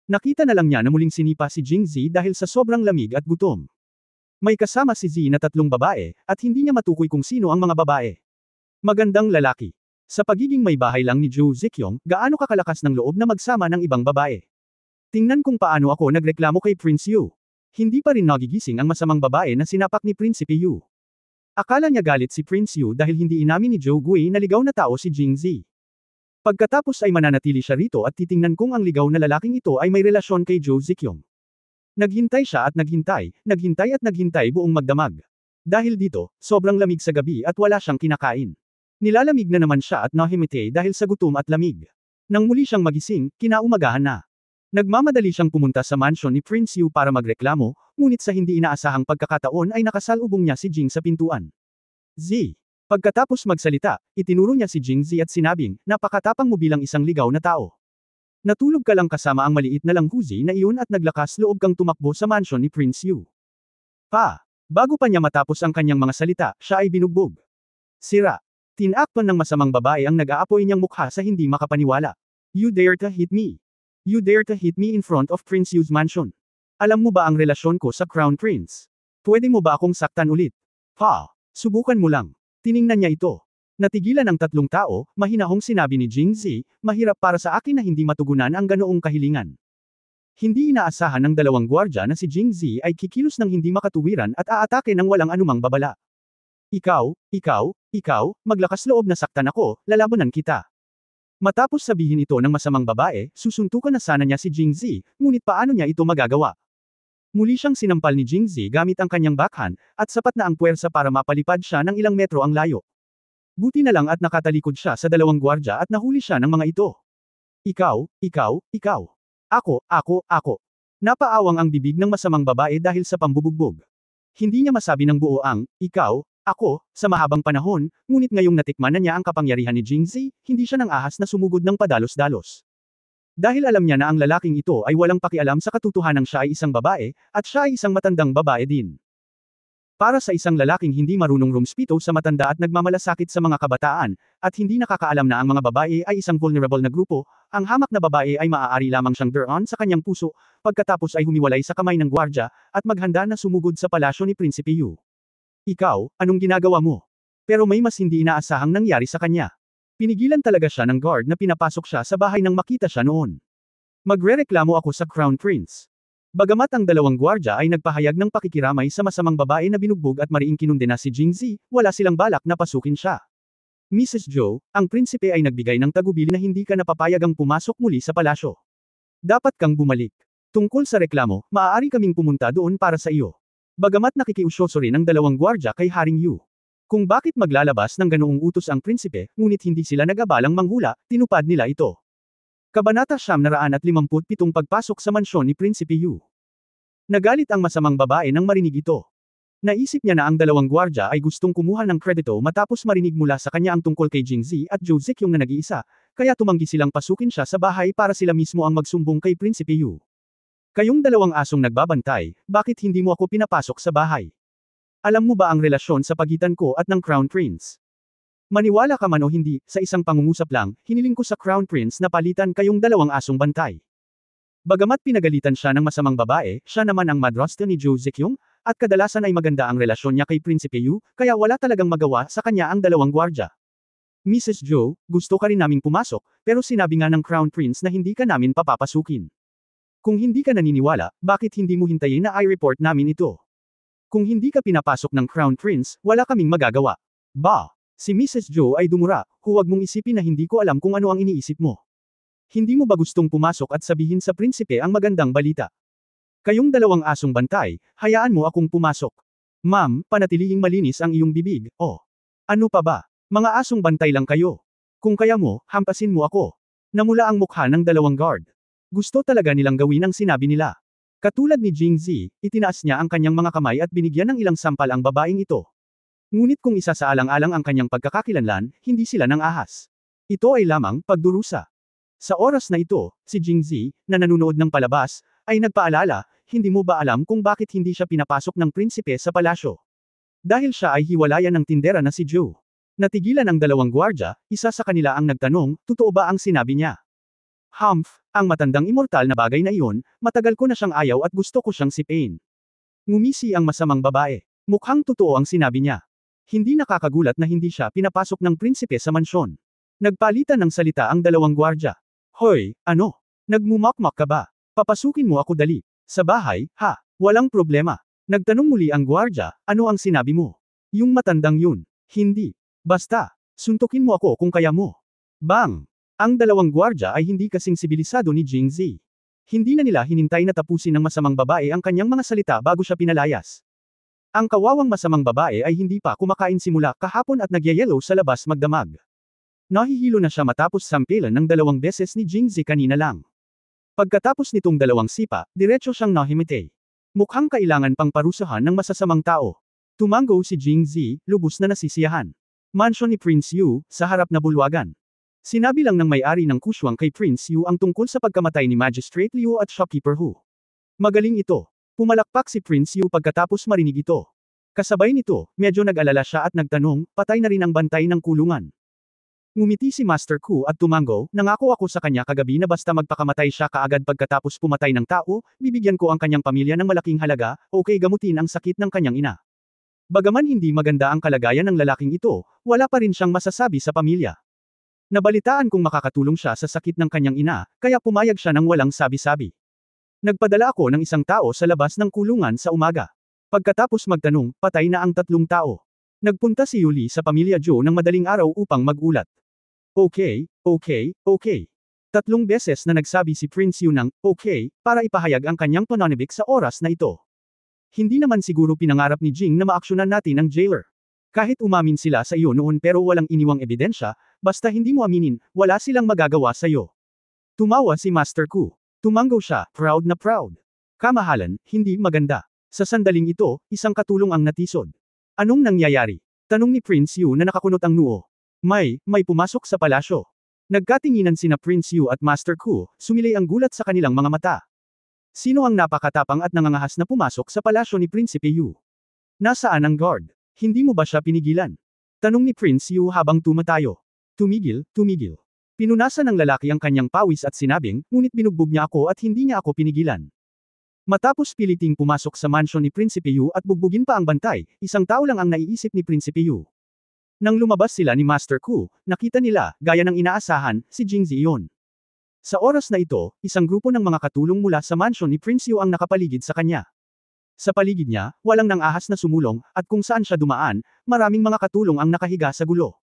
Nakita na lang niya na muling sinipa si Jingzi dahil sa sobrang lamig at gutom. May kasama si Zi na 3 babae, at hindi niya matukoy kung sino ang mga babae. Magandang lalaki. Sa pagiging may bahay lang ni Jo Zekyong, gaano kakalakas ng loob na magsama ng ibang babae. Tingnan kung paano ako nagreklamo kay Prince Yu. Hindi pa rin nagigising ang masamang babae na sinapak ni Prinsipe Yu. Akala niya galit si Prince Yu dahil hindi inamin ni Zhou Gui na ligaw na tao si Jingzi. Pagkatapos ay mananatili siya rito at titingnan kung ang ligaw na lalaking ito ay may relasyon kay Jo Zekyong. Naghintay siya at naghintay at naghintay buong magdamag. Dahil dito, sobrang lamig sa gabi at wala siyang kinakain. Nilalamig na naman siya at nahimite dahil sa gutom at lamig. Nang muli siyang magising, kinaumagahan na. Nagmamadali siyang pumunta sa mansyon ni Prince Yu para magreklamo, ngunit sa hindi inaasahang pagkakataon ay nakasalubong niya si Jing sa pintuan. Z. Pagkatapos magsalita, itinuro niya si Jingzi at sinabing, napakatapang mo bilang isang ligaw na tao. Natulog ka lang kasama ang maliit na langhuzi na iyon at naglakas loob kang tumakbo sa mansyon ni Prince Yu. Bago pa niya matapos ang kanyang mga salita, siya ay binugbog. Sira. Tinakpan ng masamang babae ang nag-aapoy niyang mukha sa hindi makapaniwala. You dare to hit me. You dare to hit me in front of Prince Yu's mansion. Alam mo ba ang relasyon ko sa Crown Prince? Pwede mo ba akong saktan ulit? Subukan mo lang. Tiningnan niya ito. Natigilan ang 3 tao, mahinahong sinabi ni Jingzi, mahirap para sa akin na hindi matugunan ang ganoong kahilingan. Hindi inaasahan ng 2 gwardya na si Jingzi ay kikilos ng hindi makatuwiran at aatake ng walang anumang babala. Ikaw, maglakas loob na saktan ako, lalabanan kita. Matapos sabihin ito ng masamang babae, susuntukan na sana niya si Jingzi, ngunit paano niya ito magagawa? Muli siyang sinampal ni Jingzi gamit ang kanyang backhand, at sapat na ang puwersa para mapalipad siya ng ilang metro ang layo. Buti na lang at nakatalikod siya sa 2 gwardya at nahuli siya ng mga ito. Ikaw. Ako. Napaawang ang bibig ng masamang babae dahil sa pambubugbog. Hindi niya masabi ng buo ang, ako, sa mahabang panahon, ngunit ngayong natikman na niya ang kapangyarihan ni Jingzi, hindi siya nang ahas na sumugod ng padalos-dalos. Dahil alam niya na ang lalaking ito ay walang pakialam sa katotohanang siya ay isang babae, at siya ay isang matandang babae din. Para sa isang lalaking hindi marunong rumspito sa matanda at nagmamalasakit sa mga kabataan, at hindi nakakaalam na ang mga babae ay isang vulnerable na grupo, ang hamak na babae ay maaari lamang siyang drawn sa kanyang puso, pagkatapos ay humiwalay sa kamay ng gwardya, at maghanda na sumugod sa palasyo ni Prinsipe Yu. Ikaw, anong ginagawa mo? Pero may mas hindi inaasahang nangyari sa kanya. Pinigilan talaga siya ng guard na pinapasok siya sa bahay nang makita siya noon. Magrereklamo ako sa Crown Prince. Bagamat ang 2 gwardya ay nagpahayag ng pakikiramay sa masamang babae na binugbog at mariing kinundena si Jingzi, wala silang balak na pasukin siya. Mrs. Zhou, ang prinsipe ay nagbigay ng tagubili na hindi ka napapayagang pumasok muli sa palasyo. Dapat kang bumalik. Tungkol sa reklamo, maaari kaming pumunta doon para sa iyo. Bagamat nakikiusyoso rin ang 2 gwardya kay Haring Yu. Kung bakit maglalabas ng ganoong utos ang prinsipe, ngunit hindi sila nag-abalang manghula, tinupad nila ito. Kabanata 957 Pagpasok sa mansyon ni Prinsipe Yu. Nagalit ang masamang babae nang marinig ito. Naisip niya na ang dalawang gwardya ay gustong kumuha ng kredito matapos marinig mula sa kanya ang tungkol kay Jingzi at Zhou Ziqiong na nag-iisa, kaya tumanggi silang pasukin siya sa bahay para sila mismo ang magsumbong kay Prinsipe Yu. Kayong dalawang asong nagbabantay, bakit hindi mo ako pinapasok sa bahay? Alam mo ba ang relasyon sa pagitan ko at ng Crown Prince? Maniwala ka man o hindi, sa isang pangungusap lang, hiniling ko sa Crown Prince na palitan kayong dalawang asong bantay. Bagamat pinagalitan siya ng masamang babae, siya naman ang madrasta ni Zhou Ziqiong, at kadalasan ay maganda ang relasyon niya kay Prinsipe Yu, kaya wala talagang magawa sa kanya ang dalawang gwardya. Mrs. Zhou, gusto ka rin naming pumasok, pero sinabi nga ng Crown Prince na hindi ka namin papapasukin. Kung hindi ka naniniwala, bakit hindi mo hintayin na i-report namin ito? Kung hindi ka pinapasok ng Crown Prince, wala kaming magagawa. Ba? Si Mrs. Zhou ay dumura, huwag mong isipin na hindi ko alam kung ano ang iniisip mo. Hindi mo ba gustong pumasok at sabihin sa prinsipe ang magandang balita? Kayong dalawang asong bantay, hayaan mo akong pumasok. Ma'am, panatilihing malinis ang iyong bibig, oh. Ano pa ba? Mga asong bantay lang kayo. Kung kaya mo, hampasin mo ako. Namula ang mukha ng dalawang guard. Gusto talaga nilang gawin ang sinabi nila. Katulad ni Jingzi, itinaas niya ang kanyang mga kamay at binigyan ng ilang sampal ang babaeng ito. Ngunit kung isa sa alang-alang ang kanyang pagkakakilanlan, hindi sila nang ahas. Ito ay lamang pagdurusa. Sa oras na ito, si Jingzi, na nanunood ng palabas, ay nagpaalala, hindi mo ba alam kung bakit hindi siya pinapasok ng prinsipe sa palasyo? Dahil siya ay hiwalayan ng tindera na si Zhou. Natigilan ang dalawang gwardya, isa sa kanila ang nagtanong, totoo ba ang sinabi niya? Humph, ang matandang immortal na bagay na iyon, matagal ko na siyang ayaw at gusto ko siyang sipain. Ngumisi ang masamang babae. Mukhang totoo ang sinabi niya. Hindi nakakagulat na hindi siya pinapasok ng prinsipe sa mansyon. Nagpalitan ng salita ang dalawang gwardya. Hoy, ano? Nagmumakmak ka ba? Papasukin mo ako dali. Sa bahay, ha? Walang problema. Nagtanong muli ang gwardya, ano ang sinabi mo? Yung matandang yun. Hindi. Basta. Suntukin mo ako kung kaya mo. Bang! Ang dalawang gwardya ay hindi kasing sibilisado ni Jingzi. Hindi na nila hinintay na tapusin ng masamang babae ang kanyang mga salita bago siya pinalayas. Ang kawawang masamang babae ay hindi pa kumakain simula kahapon at nagyayelo sa labas magdamag. Nahihilo na siya matapos sampilan ng 2 beses ni Jingzi kanina lang. Pagkatapos nitong 2 sipa, diretso siyang nahimite. Mukhang kailangan pang parusahan ng masasamang tao. Tumango si Jingzi, lubos na nasisiyahan. Mansyon ni Prince Yu, sa harap na bulwagan. Sinabi lang ng may-ari ng kuswang kay Prince Yu ang tungkol sa pagkamatay ni Magistrate Liu at shopkeeper Hu. Magaling ito. Pumalakpak si Prince Yu pagkatapos marinig ito. Kasabay nito, medyo nag-alala siya at nagtanong, patay na rin ang bantay ng kulungan. Ngumiti si Master Ku at tumango, nangako ako sa kanya kagabi na basta magpakamatay siya kaagad pagkatapos pumatay ng tao, bibigyan ko ang kanyang pamilya ng malaking halaga, okay gamutin ang sakit ng kanyang ina. Bagaman hindi maganda ang kalagayan ng lalaking ito, wala pa rin siyang masasabi sa pamilya. Nabalitaan kung makakatulong siya sa sakit ng kanyang ina, kaya pumayag siya ng walang sabi-sabi. Nagpadala ako ng isang tao sa labas ng kulungan sa umaga. Pagkatapos magtanong, patay na ang 3 tao. Nagpunta si Yuli sa pamilya Zhou ng madaling araw upang magulat. Okay. 3 beses na nagsabi si Prince Yu ng, okay, para ipahayag ang kanyang pananabik sa oras na ito. Hindi naman siguro pinangarap ni Jing na maaksyonan natin ang jailer. Kahit umamin sila sa iyo noon pero walang iniwang ebidensya, basta hindi mo aminin, wala silang magagawa sa iyo. Tumawa si Master Ku. Tumango siya, proud na proud. Kamahalan, hindi maganda. Sa sandaling ito, isang katulong ang natisod. Anong nangyayari? Tanong ni Prince Yu na nakakunot ang noo. May pumasok sa palasyo. Nagkatinginan sina Prince Yu at Master Ku, sumilay ang gulat sa kanilang mga mata. Sino ang napakatapang at nangangahas na pumasok sa palasyo ni Prinsipe Yu? Nasaan ang guard? Hindi mo ba siya pinigilan? Tanong ni Prince Yu habang tumatayo. Tumigil. Pinunasan ng lalaki ang kanyang pawis at sinabing, ngunit binugbog niya ako at hindi niya ako pinigilan. Matapos piliting pumasok sa mansyon ni Prinsipe Yu at bugbugin pa ang bantay, isang tao lang ang naiisip ni Prinsipe Yu. Nang lumabas sila ni Master Ku, nakita nila, gaya ng inaasahan, si Jingzi iyon. Sa oras na ito, isang grupo ng mga katulong mula sa mansyon ni Prince Yu ang nakapaligid sa kanya. Sa paligid niya, walang nangahas na sumulong, at kung saan siya dumaan, maraming mga katulong ang nakahiga sa gulo.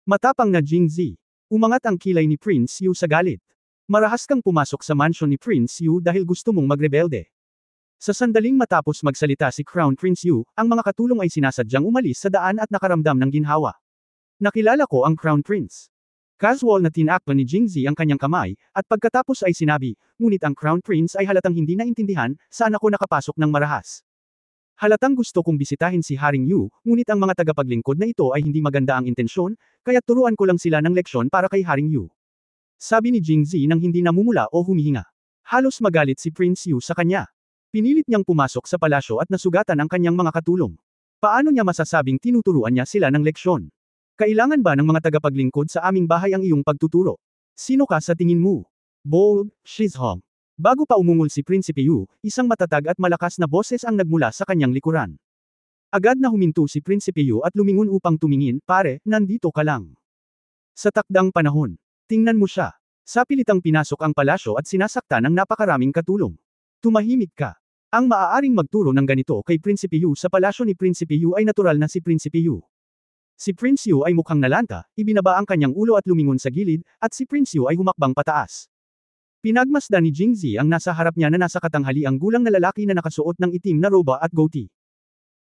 Matapang na Jingzi. Umangat ang kilay ni Prince Yu sa galit. Marahas kang pumasok sa mansyon ni Prince Yu dahil gusto mong magrebelde. Sa sandaling matapos magsalita si Crown Prince Yu, ang mga katulong ay sinasadyang umalis sa daan at nakaramdam ng ginhawa. Nakilala ko ang Crown Prince. Casual na tinakpan ni Jingzi ang kanyang kamay, at pagkatapos ay sinabi, ngunit ang Crown Prince ay halatang hindi naintindihan, saan ako nakapasok ng marahas. Halatang gusto kong bisitahin si Haring Yu, ngunit ang mga tagapaglingkod na ito ay hindi maganda ang intensyon, kaya turuan ko lang sila ng leksyon para kay Haring Yu. Sabi ni Jingzi nang hindi namumula o humihinga. Halos magalit si Prince Yu sa kanya. Pinilit niyang pumasok sa palasyo at nasugatan ang kanyang mga katulong. Paano niya masasabing tinuturuan niya sila ng leksyon? Kailangan ba ng mga tagapaglingkod sa aming bahay ang iyong pagtuturo? Sino ka sa tingin mo? Bold, Shizhong. Bago pa umungol si Prinsipe Yu, isang matatag at malakas na boses ang nagmula sa kanyang likuran. Agad na huminto si Prinsipe Yu at lumingon upang tumingin, pare, nandito ka lang. Sa takdang panahon. Tingnan mo siya. Sa pilitang pinasok ang palasyo at sinasaktan ng napakaraming katulong. Tumahimik ka. Ang maaaring magturo ng ganito kay Prinsipe Yu sa palasyo ni Prinsipe Yu ay natural na si Prinsipe Yu. Si Prince Yu ay mukhang nalanta, ibinaba ang kanyang ulo at lumingon sa gilid, at si Prince Yu ay humakbang pataas. Pinagmasdan ni Jingzi ang nasa harap niya na nasa katanghaliang gulang na lalaki na nakasuot ng itim na roba at goatee.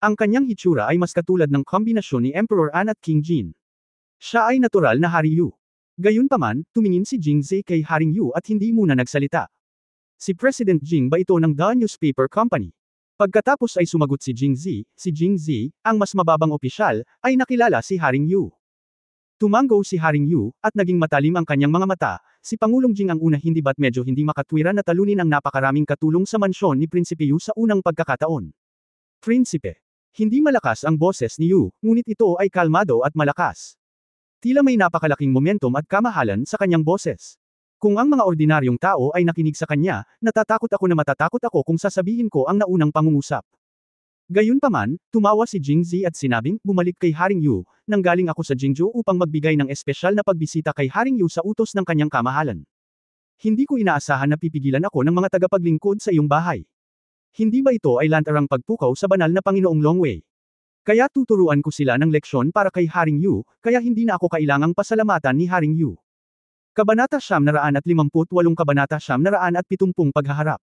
Ang kanyang hitsura ay mas katulad ng kombinasyon ni Emperor An at King Jin. Siya ay natural na Hari Yu. Gayunpaman, tumingin si Jingzi kay Haring Yu at hindi muna nagsalita. Si President Jing ba ito ng The Newspaper Company? Pagkatapos ay sumagot si Jingzi, ang mas mababang opisyal, ay nakilala si Haring Yu. Tumanggo si Haring Yu, at naging matalim ang kanyang mga mata. Si Pangulong Jing ang una hindi ba't medyo hindi makatwiran na talunin ang napakaraming katulong sa mansyon ni Prinsipe Yu sa unang pagkakataon. Prinsipe. Hindi malakas ang boses ni Yu, ngunit ito ay kalmado at malakas. Tila may napakalaking momentum at kamahalan sa kanyang boses. Kung ang mga ordinaryong tao ay nakinig sa kanya, natatakot ako na matatakot ako kung sasabihin ko ang naunang pangungusap. Gayunpaman, tumawa si Jingzi at sinabing, bumalik kay Haring Yu, nanggaling ako sa Jingzhou upang magbigay ng espesyal na pagbisita kay Haring Yu sa utos ng kanyang kamahalan. Hindi ko inaasahan na pipigilan ako ng mga tagapaglingkod sa iyong bahay. Hindi ba ito ay lantarang pagpukaw sa banal na Panginoong Longwei? Kaya tuturuan ko sila ng leksyon para kay Haring Yu, kaya hindi na ako kailangang pasalamatan ni Haring Yu. Kabanata 958 Kabanata 970 Paghaharap.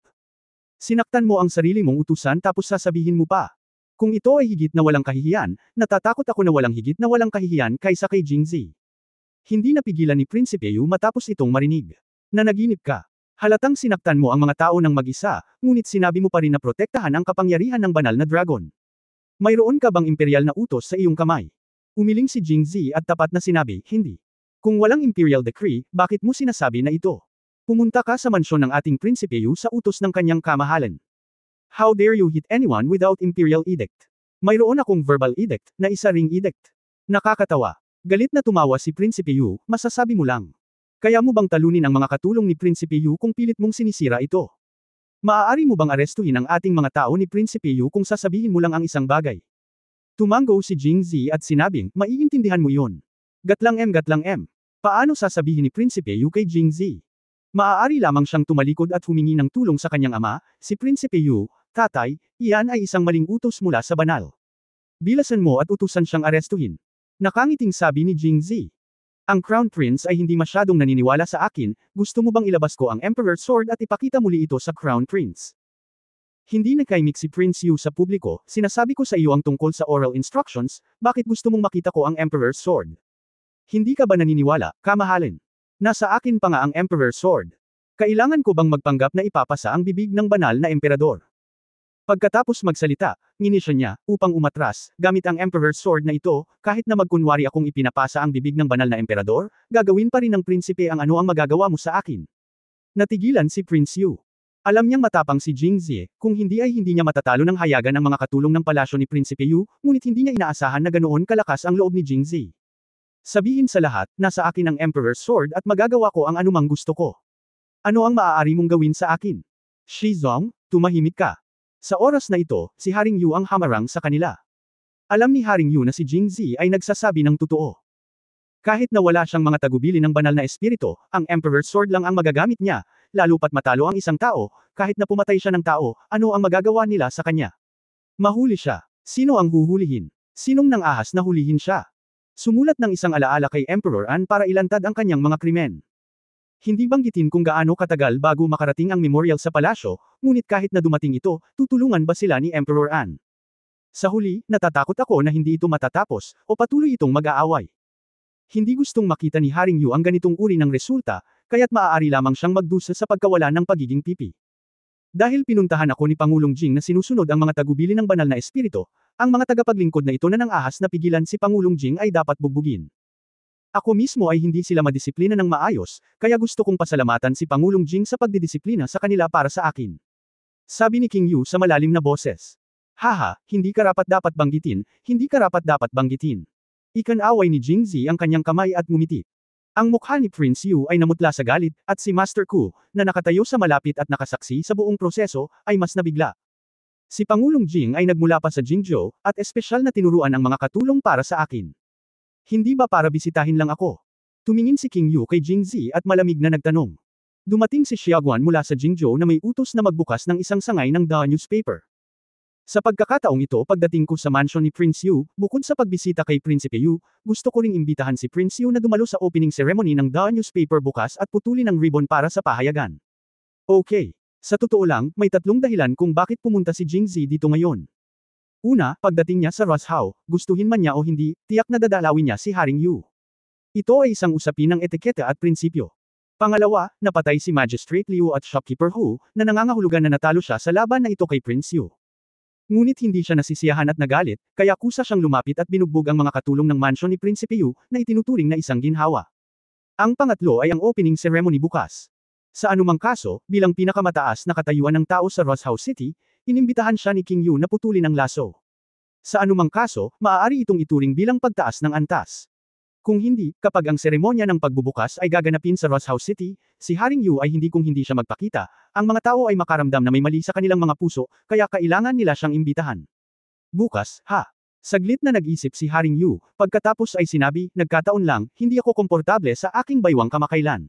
Sinaktan mo ang sarili mong utusan tapos sasabihin mo pa. Kung ito ay higit na walang kahihiyan, natatakot ako na walang higit na walang kahihiyan kaysa kay Jingzi. Hindi napigilan ni Prinsipe Yu matapos itong marinig. Nanaginip ka. Halatang sinaktan mo ang mga tao ng mag-isa, ngunit sinabi mo pa rin na protektahan ang kapangyarihan ng banal na dragon. Mayroon ka bang imperial na utos sa iyong kamay? Umiling si Jingzi at tapat na sinabi, hindi. Kung walang imperial decree, bakit mo sinasabi na ito? Pumunta ka sa mansyon ng ating Prinsipe Yu sa utos ng kanyang kamahalan. How dare you hit anyone without imperial edict? Mayroon akong verbal edict, na isa ring edict. Nakakatawa. Galit na tumawa si Prinsipe Yu, masasabi mo lang. Kaya mo bang talunin ang mga katulong ni Prinsipe Yu kung pilit mong sinisira ito? Maaari mo bang arestuhin ang ating mga tao ni Prinsipe Yu kung sasabihin mo lang ang isang bagay? Tumanggo si Jingzi at sinabing, maiintindihan mo yun. Gatlang M. Paano sasabihin ni Prinsipe Yu kay Jingzi? Maaari lamang siyang tumalikod at humingi ng tulong sa kanyang ama, si Prinsipe Yu, tatay, iyan ay isang maling utos mula sa banal. Bilasan mo at utusan siyang arestuhin. Nakangiting sabi ni Jingzi. Ang Crown Prince ay hindi masyadong naniniwala sa akin, gusto mo bang ilabas ko ang Emperor's Sword at ipakita muli ito sa Crown Prince? Hindi nakaimik si Prince Yu sa publiko, sinasabi ko sa iyo ang tungkol sa oral instructions, bakit gusto mong makita ko ang Emperor's Sword? Hindi ka ba naniniwala, kamahalin? Nasa akin pa nga ang Emperor's Sword. Kailangan ko bang magpanggap na ipapasa ang bibig ng banal na emperador? Pagkatapos magsalita, nginisya niya, upang umatras, gamit ang Emperor's Sword na ito, kahit na magkunwari akong ipinapasa ang bibig ng banal na emperador, gagawin pa rin ng prinsipe ang ano ang magagawa mo sa akin. Natigilan si Prince Yu. Alam niyang matapang si Jingzi, kung hindi ay hindi niya matatalo ng hayagan ng mga katulong ng palasyo ni Prinsipe Yu, ngunit hindi niya inaasahan na ganoon kalakas ang loob ni Jingzi. Sabihin sa lahat, nasa akin ang Emperor's Sword at magagawa ko ang anumang gusto ko. Ano ang maaari mong gawin sa akin? Shizong, tumahimik ka. Sa oras na ito, si Haring Yu ang hamarang sa kanila. Alam ni Haring Yu na si Jingzi ay nagsasabi ng totoo. Kahit na wala siyang mga tagubilin ng banal na espiritu, ang Emperor's Sword lang ang magagamit niya, lalo pat matalo ang isang tao, kahit na pumatay siya ng tao, ano ang magagawa nila sa kanya? Mahuli siya. Sino ang huhulihin? Sinong nang ahas na hulihin siya? Sumulat ng isang alaala kay Emperor An para ilantad ang kanyang mga krimen. Hindi banggitin kung gaano katagal bago makarating ang memorial sa palasyo, ngunit kahit na dumating ito, tutulungan ba sila ni Emperor An? Sa huli, natatakot ako na hindi ito matatapos, o patuloy itong mag-aaway. Hindi gustong makita ni Haring Yu ang ganitong uri ng resulta, kaya't maaari lamang siyang magdusa sa pagkawala ng pagiging pipi. Dahil pinuntahan ako ni Pangulong Jing na sinusunod ang mga tagubilin ng banal na espiritu, ang mga tagapaglingkod na ito na ahas na pigilan si Pangulong Jing ay dapat bugbugin. Ako mismo ay hindi sila madisiplina ng maayos, kaya gusto kong pasalamatan si Pangulong Jing sa pagdidisiplina sa kanila para sa akin. Sabi ni King Yu sa malalim na boses. Haha, hindi karapat-dapat banggitin, hindi karapat-dapat banggitin. Ikan-away ni Jingzi ang kanyang kamay at ngumiti. Ang mukha ni Prince Yu ay namutla sa galit, at si Master Ku, na nakatayo sa malapit at nakasaksi sa buong proseso, ay mas nabigla. Si Pangulong Jing ay nagmula pa sa Jingzhou, at espesyal na tinuruan ang mga katulong para sa akin. Hindi ba para bisitahin lang ako? Tumingin si King Yu kay Jingzi at malamig na nagtanong. Dumating si Xiaoguan mula sa Jingzhou na may utos na magbukas ng isang sangay ng The Newspaper. Sa pagkakataong ito pagdating ko sa mansion ni Prince Yu, bukod sa pagbisita kay Prinsipe Yu, gusto ko ring imbitahan si Prince Yu na dumalo sa opening ceremony ng The Newspaper bukas at putulin ang ribbon para sa pahayagan. Okay. Sa totoo lang, may tatlong dahilan kung bakit pumunta si Jingzi dito ngayon. Una, pagdating niya sa Roshow, gustuhin man niya o hindi, tiyak na dadalawin niya si Haring Yu. Ito ay isang usapin ng etiketa at prinsipyo. Pangalawa, napatay si Magistrate Liu at Shopkeeper Hu, na nangangahulugan na natalo siya sa laban na ito kay Prince Yu. Ngunit hindi siya nasisiyahan at nagalit, kaya kusa siyang lumapit at binugbog ang mga katulong ng mansion ni Prinsipe Yu, na itinuturing na isang ginhawa. Ang pangatlo ay ang opening ceremony bukas. Sa anumang kaso, bilang pinakamataas na katayuan ng tao sa Roshow City, inimbitahan siya ni King Yu na putulin ang laso. Sa anumang kaso, maaari itong ituring bilang pagtaas ng antas. Kung hindi, kapag ang seremonya ng pagbubukas ay gaganapin sa Roshow City, si Haring Yu ay hindi kung hindi siya magpakita, ang mga tao ay makaramdam na may mali sa kanilang mga puso, kaya kailangan nila siyang imbitahan. Bukas, ha? Saglit na nag-isip si Haring Yu, pagkatapos ay sinabi, nagkataon lang, hindi ako komportable sa aking baywang kamakailan.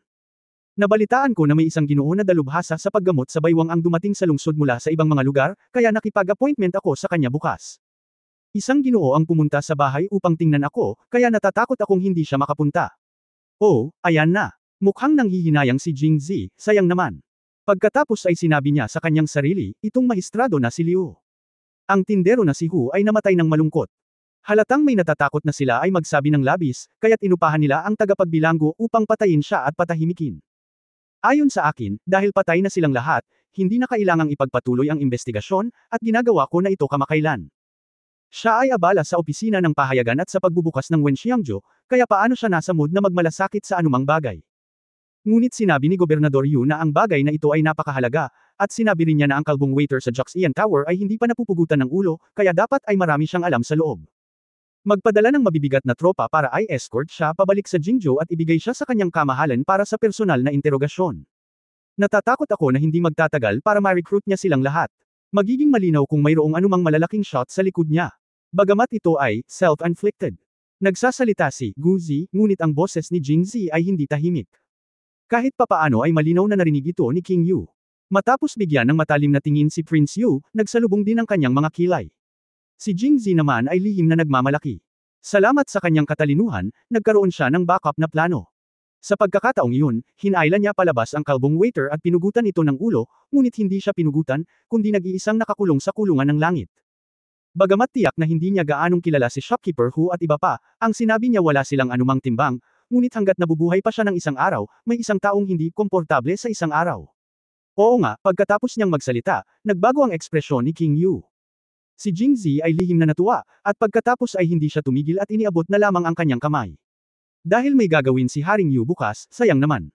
Nabalitaan ko na may isang ginoo na dalubhasa sa paggamot sa baywang ang dumating sa lungsod mula sa ibang mga lugar, kaya nakipag-appointment ako sa kanya bukas. Isang ginoo ang pumunta sa bahay upang tingnan ako, kaya natatakot akong hindi siya makapunta. Oh, ayan na. Mukhang nanghihinayang si Jingzi, sayang naman. Pagkatapos ay sinabi niya sa kanyang sarili, itong mahistrado na si Liu. Ang tindero na si Hu ay namatay ng malungkot. Halatang may natatakot na sila ay magsabi ng labis, kaya't inupahan nila ang tagapagbilanggo upang patayin siya at patahimikin. Ayon sa akin, dahil patay na silang lahat, hindi na kailangang ipagpatuloy ang investigasyon, at ginagawa ko na ito kamakailan. Siya ay abala sa opisina ng pahayagan at sa pagbubukas ng Wenxiangzhou, kaya paano siya nasa mood na magmalasakit sa anumang bagay. Ngunit sinabi ni Gobernador Yu na ang bagay na ito ay napakahalaga, at sinabi rin niya na ang kalbong waiter sa Joxian Tower ay hindi pa napupugutan ng ulo, kaya dapat ay marami siyang alam sa loob. Magpadala ng mabibigat na tropa para i-escort siya pabalik sa Jingzhou at ibigay siya sa kanyang kamahalan para sa personal na interogasyon. Natatakot ako na hindi magtatagal para ma-recruit niya silang lahat. Magiging malinaw kung mayroong anumang malalaking shot sa likod niya. Bagamat ito ay self-inflicted. Nagsasalita si Guzi, ngunit ang boses ni Jingzi ay hindi tahimik. Kahit papaano ay malinaw na narinig ito ni King Yu. Matapos bigyan ng matalim na tingin si Prince Yu, nagsalubong din ang kanyang mga kilay. Si Jingzi naman ay lihim na nagmamalaki. Salamat sa kanyang katalinuhan, nagkaroon siya ng backup na plano. Sa pagkakataong iyon, hinailan niya palabas ang kalbong waiter at pinugutan ito ng ulo, ngunit hindi siya pinugutan, kundi nag-iisang nakakulong sa kulungan ng langit. Bagamat tiyak na hindi niya gaanong kilala si Shopkeeper Hu at iba pa, ang sinabi niya wala silang anumang timbang, ngunit hanggat nabubuhay pa siya ng isang araw, may isang taong hindi komportable sa isang araw. Oo nga, pagkatapos niyang magsalita, nagbago ang ekspresyon ni King Yu. Si Jingzi ay lihim na natuwa, at pagkatapos ay hindi siya tumigil at iniabot na lamang ang kanyang kamay. Dahil may gagawin si Haring Yu bukas, sayang naman.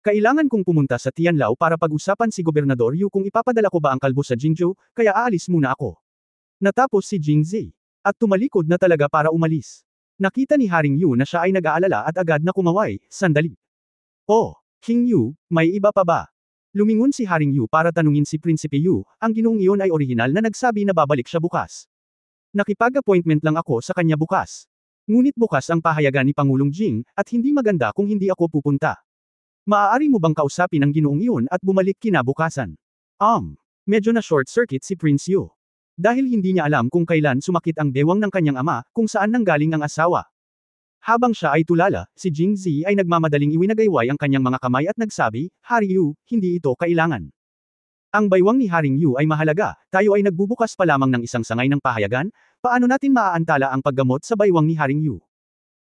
Kailangan kong pumunta sa Tianlao para pag-usapan si Gobernador Yu kung ipapadala ko ba ang kalbo sa Jingzhou, kaya aalis muna ako. Natapos si Jingzi. At tumalikod na talaga para umalis. Nakita ni Haring Yu na siya ay nag-aalala at agad na kumaway, sandali. Oh, King Yu, may iba pa ba? Lumingon si Haring Yu para tanungin si Prinsipe Yu, ang ginoong iyon ay orihinal na nagsabi na babalik siya bukas. Nakipag-appointment lang ako sa kanya bukas. Ngunit bukas ang pahayagan ni Pangulong Jing, at hindi maganda kung hindi ako pupunta. Maaari mo bang kausapin ang ginoong iyon at bumalik kinabukasan? Medyo na short circuit si Prince Yu. Dahil hindi niya alam kung kailan sumakit ang bewang ng kanyang ama, kung saan nanggaling ang asawa. Habang siya ay tulala, si Jingzi ay nagmamadaling iwinagayway ang kanyang mga kamay at nagsabi, Haring Yu, hindi ito kailangan. Ang baywang ni Haring Yu ay mahalaga, tayo ay nagbubukas pa lamang ng isang sangay ng pahayagan, paano natin maaantala ang paggamot sa baywang ni Haring Yu?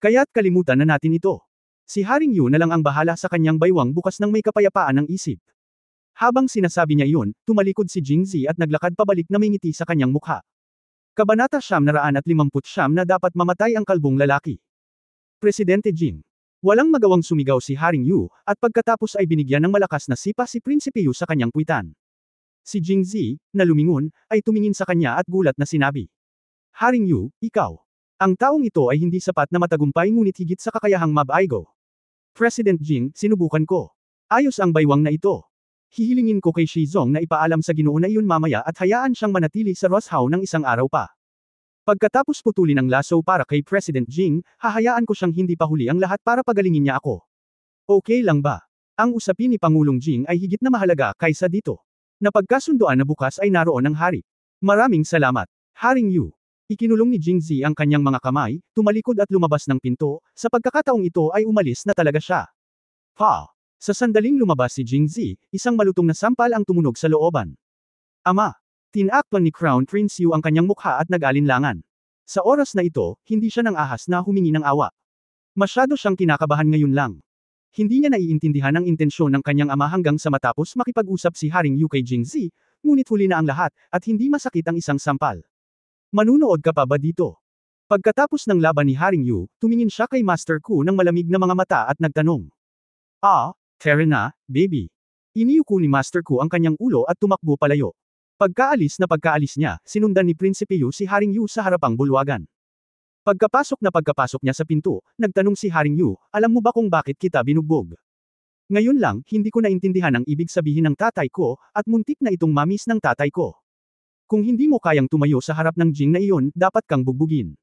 Kaya't kalimutan na natin ito. Si Haring Yu na lang ang bahala sa kanyang baywang bukas ng may kapayapaan ng isip. Habang sinasabi niya iyon, tumalikod si Jingzi at naglakad pabalik na may ngiti sa kanyang mukha. Kabanata 959 na dapat mamatay ang kalbong lalaki. Presidente Jing. Walang magawang sumigaw si Haring Yu, at pagkatapos ay binigyan ng malakas na sipa si Prinsipe Yu sa kanyang puwitan. Si Jingzi, na lumingon, ay tumingin sa kanya at gulat na sinabi. Haring Yu, ikaw. Ang taong ito ay hindi sapat na matagumpay ngunit higit sa kakayahang mabaigo. President Jing, sinubukan ko. Ayos ang baywang na ito. Hihilingin ko kay Shizong na ipaalam sa Ginoo na iyon mamaya at hayaan siyang manatili sa Roshao ng isang araw pa. Pagkatapos putulin ang laso para kay President Jing, hahayaan ko siyang hindi pahuli ang lahat para pagalingin niya ako. Okay lang ba? Ang usapin ni Pangulong Jing ay higit na mahalaga kaysa dito. Napagkasunduan na bukas ay naroon ang hari. Maraming salamat. Haring Yu. Ikinulong ni Jingzi ang kanyang mga kamay, tumalikod at lumabas ng pinto, sa pagkakataong ito ay umalis na talaga siya. Pa! Sa sandaling lumabas si Jingzi, isang malutong na sampal ang tumunog sa looban. Ama! Tinakpan ni Crown Prince Yu ang kanyang mukha at nag-alinlangan. Sa oras na ito, hindi siya nang ahas na humingi ng awa. Masyado siyang kinakabahan ngayon lang. Hindi niya naiintindihan ang intensyon ng kanyang ama hanggang sa matapos makipag-usap si Haring Yu kay Jingzi, ngunit huli na ang lahat, at hindi masakit ang isang sampal. Manunood ka pa ba dito? Pagkatapos ng laban ni Haring Yu, tumingin siya kay Master Ku ng malamig na mga mata at nagtanong. Tara na, baby. Iniyuko ni Master Ku ang kanyang ulo at tumakbo palayo. Pagkaalis niya, sinundan ni Prinsipe Yu si Haring Yu sa harapang bulwagan. Pagkapasok niya sa pinto, nagtanong si Haring Yu, alam mo ba kung bakit kita binugbog? Ngayon lang, hindi ko naintindihan ang ibig sabihin ng tatay ko, at muntik na itong mamis ng tatay ko. Kung hindi mo kayang tumayo sa harap ng Jing na iyon, dapat kang bugbugin.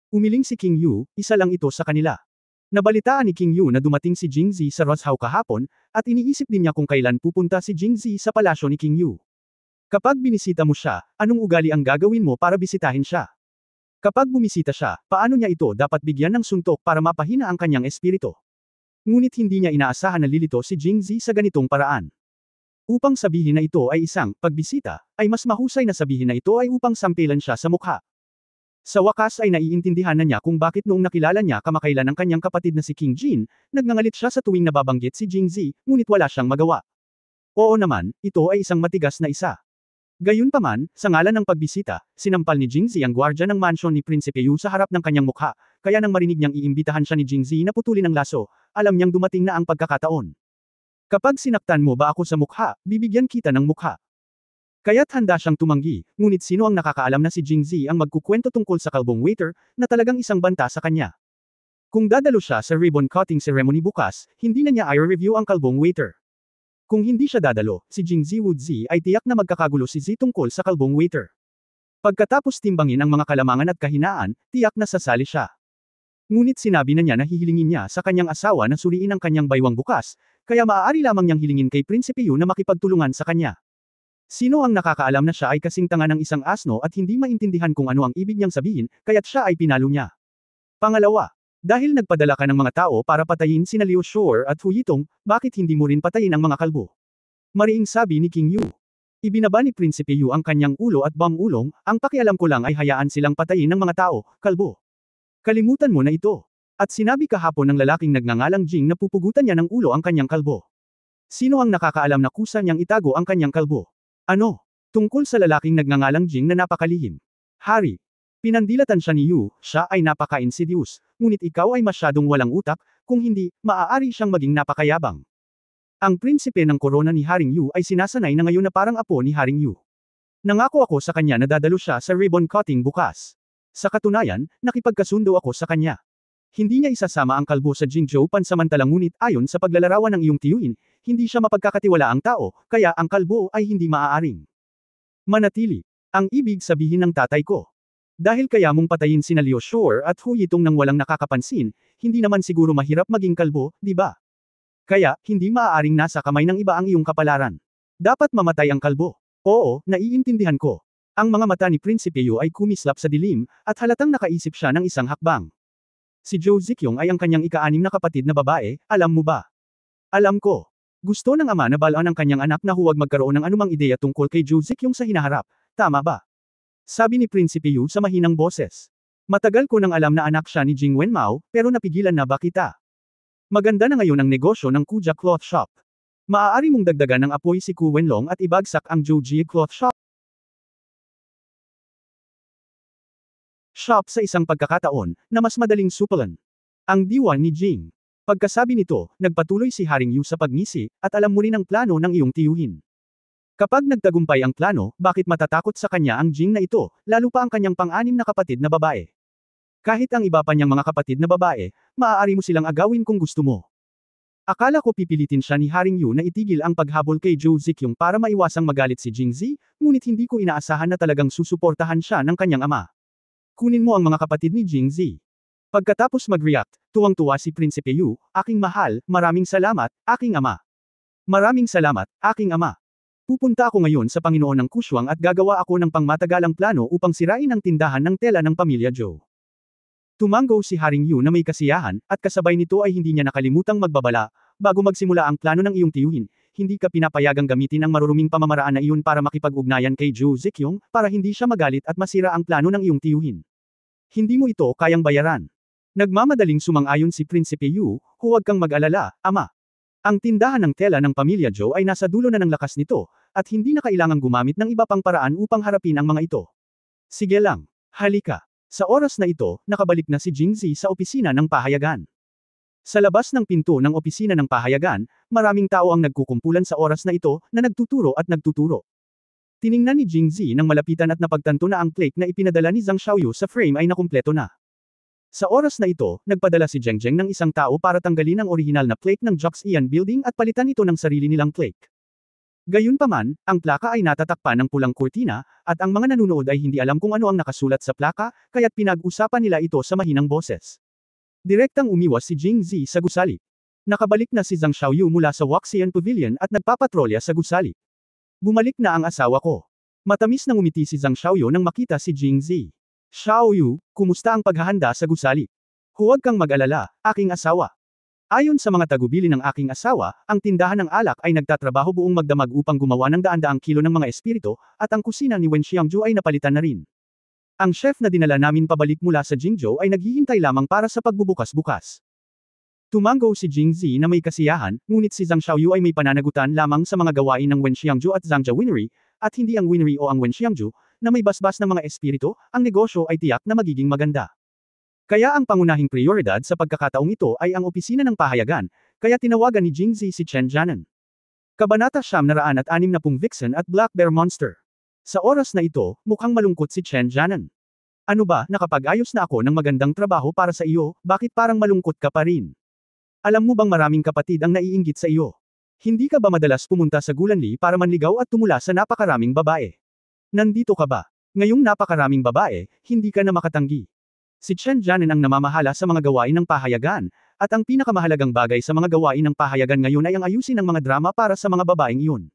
Umiling si King Yu, isa lang ito sa kanila. Nabalitaan ni King Yu na dumating si Jingzi sa Roshao kahapon, at iniisip din niya kung kailan pupunta si Jingzi sa palasyo ni King Yu. Kapag binisita mo siya, anong ugali ang gagawin mo para bisitahin siya? Kapag bumisita siya, paano niya ito dapat bigyan ng suntok para mapahina ang kanyang espiritu? Ngunit hindi niya inaasahan na lilito si Jingzi sa ganitong paraan. Upang sabihin na ito ay isang pagbisita, ay mas mahusay na sabihin na ito ay upang sampilan siya sa mukha. Sa wakas ay naiintindihan na niya kung bakit noong nakilala niya kamakailan ang kanyang kapatid na si King Jin, nagngangalit siya sa tuwing nababanggit si Jingzi, ngunit wala siyang magawa. Oo naman, ito ay isang matigas na isa. Gayunpaman, sa ngalan ng pagbisita, sinampal ni Jingzi ang gwardya ng mansyon ni Prinsipe Yu sa harap ng kanyang mukha, kaya nang marinig niyang iimbitahan siya ni Jingzi na putulin ang laso, alam niyang dumating na ang pagkakataon. Kapag sinaktan mo ba ako sa mukha, bibigyan kita ng mukha. Kaya't handa siyang tumanggi, ngunit sino ang nakakaalam na si Jingzi ang magkukwento tungkol sa kalbong waiter, na talagang isang banta sa kanya. Kung dadalo siya sa ribbon cutting ceremony bukas, hindi na niya i-review ang kalbong waiter. Kung hindi siya dadalo, si Jingzi Wudzi ay tiyak na magkakagulo si Zi tungkol sa kalbong waiter. Pagkatapos timbangin ang mga kalamangan at kahinaan, tiyak na sasali siya. Ngunit sinabi na niya na hihilingin niya sa kanyang asawa na suriin ang kanyang baywang bukas, kaya maaari lamang niyang hilingin kay Prinsipe Yu na makipagtulungan sa kanya. Sino ang nakakaalam na siya ay kasing tanga ng isang asno at hindi maintindihan kung ano ang ibig niyang sabihin, kaya't siya ay pinalo niya. Pangalawa, dahil nagpadala ka ng mga tao para patayin sina Liu Shuor at Hu Yitong, bakit hindi mo rin patayin ang mga kalbo? Mariing sabi ni King Yu. Ibinaba ni Prinsipe Yu ang kanyang ulo at ulong, ang pakialam ko lang ay hayaan silang patayin ng mga tao, kalbo. Kalimutan mo na ito. At sinabi kahapon ng lalaking nagngangalang Jing na pupugutan niya ng ulo ang kanyang kalbo. Sino ang nakakaalam na kusa niyang itago ang kanyang kalbo? Ano? Tungkol sa lalaking nagngangalang Jing na napakalihim. Hari. Pinandilatan siya ni Yu, siya ay napaka-insidious, ngunit ikaw ay masyadong walang utak, kung hindi, maaari siyang maging napakayabang. Ang prinsipe ng korona ni Haring Yu ay sinasanay na ngayon na parang apo ni Haring Yu. Nangako ako sa kanya na dadalo siya sa ribbon cutting bukas. Sa katunayan, nakipagkasundo ako sa kanya. Hindi niya isasama ang kalbo sa Jingzhou pansamantalang ngunit ayon sa paglalarawan ng iyong tiyuhin, hindi siya mapagkakatiwalaang tao, kaya ang kalbo ay hindi maaaring manatili. Ang ibig sabihin ng tatay ko. Dahil kaya mong patayin sina Liu Shuor at Hu Yitong nang walang nakakapansin, hindi naman siguro mahirap maging kalbo, di ba? Kaya, hindi maaaring nasa kamay ng iba ang iyong kapalaran. Dapat mamatay ang kalbo. Oo, naiintindihan ko. Ang mga mata ni Prinsipe Yu ay kumislap sa dilim, at halatang nakaisip siya ng isang hakbang. Si Zhou Zikyong ay ang kanyang ika-6 na kapatid na babae, alam mo ba? Alam ko. Gusto ng ama na balaan ang kanyang anak na huwag magkaroon ng anumang ideya tungkol kay Zhou Zikyong sa hinaharap, tama ba? Sabi ni Prinsipe Yu sa mahinang boses. Matagal ko nang alam na anak siya ni Jing Wenmao, pero napigilan na ba kita? Maganda na ngayon ang negosyo ng Kuja Cloth Shop. Maaari mong dagdagan ng apoy si Ku Wenlong at ibagsak ang Joji Cloth Shop sa isang pagkakataon, na mas madaling supalan. Ang diwa ni Jing. Pagkasabi nito, nagpatuloy si Haring Yu sa pagngisi, at alam mo rin ang plano ng iyong tiyuhin. Kapag nagtagumpay ang plano, bakit matatakot sa kanya ang Jing na ito, lalo pa ang kanyang pang-anim na kapatid na babae? Kahit ang iba pa niyang mga kapatid na babae, maaari mo silang agawin kung gusto mo. Akala ko pipilitin siya ni Haring Yu na itigil ang paghabol kay Zhou Zikyung para maiwasang magalit si Jingzi, ngunit hindi ko inaasahan na talagang susuportahan siya ng kanyang ama. Kunin mo ang mga kapatid ni Jingzi. Pagkatapos mag-react, tuwang-tuwa si Prinsipe Yu, aking mahal, maraming salamat, aking ama. Maraming salamat, aking ama. Pupunta ako ngayon sa Panginoon ng Kushuang at gagawa ako ng pangmatagalang plano upang sirain ang tindahan ng tela ng pamilya Zhou. Tumango si Haring Yu na may kasiyahan, at kasabay nito ay hindi niya nakalimutang magbabala, bago magsimula ang plano ng iyong tiyuhin, hindi ka pinapayagang gamitin ang maruruming pamamaraan na iyon para makipag-ugnayan kay Zhou Zikyung, para hindi siya magalit at masira ang plano ng iyong tiyuhin. Hindi mo ito kayang bayaran. Nagmamadaling sumang-ayon si Prinsipe Yu, huwag kang mag-alala, ama. Ang tindahan ng tela ng pamilya Zhou ay nasa dulo na ng lakas nito, at hindi na kailangang gumamit ng iba pang paraan upang harapin ang mga ito. Sige lang, halika. Sa oras na ito, nakabalik na si Jingzi sa opisina ng pahayagan. Sa labas ng pinto ng opisina ng pahayagan, maraming tao ang nagkukumpulan sa oras na ito, na nagtuturo at nagtuturo. Tiningnan ni Jingzi nang malapitan at napagtanto na ang plaque na ipinadala ni Zhang Xiaoyu sa frame ay nakumpleto na. Sa oras na ito, nagpadala si Zheng Zheng ng isang tao para tanggalin ang orihinal na plaque ng Joxian Building at palitan ito ng sarili nilang plaque. Gayunpaman, ang plaka ay natatakpan ng pulang kurtina, at ang mga nanunood ay hindi alam kung ano ang nakasulat sa plaka, kaya't pinag-usapan nila ito sa mahinang boses. Direktang umiwas si Jingzi sa gusali. Nakabalik na si Zhang Xiaoyu mula sa Waxian Pavilion at nagpapatrolya sa gusali. Bumalik na ang asawa ko. Matamis na ngumiti si Zhang Xiaoyu nang makita si Jingzi. Xiaoyu, kumusta ang paghahanda sa gusali? Huwag kang mag-alala, aking asawa. Ayon sa mga tagubili ng aking asawa, ang tindahan ng alak ay nagtatrabaho buong magdamag upang gumawa ng daan-daang kilo ng mga espiritu, at ang kusina ni Wen Xiangju ay napalitan na rin. Ang chef na dinala namin pabalik mula sa Jingzhou ay naghihintay lamang para sa pagbubukas-bukas. Tumango si Jingzi na may kasiyahan, ngunit si Zhang Xiaoyu ay may pananagutan lamang sa mga gawain ng Wen Xiangju at Zhangja Winery, at hindi ang winery o ang Wen Xiangju, na may basbas ng mga espiritu, ang negosyo ay tiyak na magiging maganda. Kaya ang pangunahing prioridad sa pagkakataong ito ay ang opisina ng pahayagan, kaya tinawagan ni Jingzi si Chen Jianan. Kabanata 960 Vixen at Black Bear Monster. Sa oras na ito, mukhang malungkot si Chen Jianan. Ano ba, nakapag-ayos na ako ng magandang trabaho para sa iyo, bakit parang malungkot ka pa rin? Alam mo bang maraming kapatid ang naiinggit sa iyo? Hindi ka ba madalas pumunta sa Gulanli para manligaw at tumula sa napakaraming babae? Nandito ka ba? Ngayong napakaraming babae, hindi ka na makatanggi. Si Chen Jianan ang namamahala sa mga gawain ng pahayagan, at ang pinakamahalagang bagay sa mga gawain ng pahayagan ngayon ay ang ayusin ng mga drama para sa mga babaeng iyon.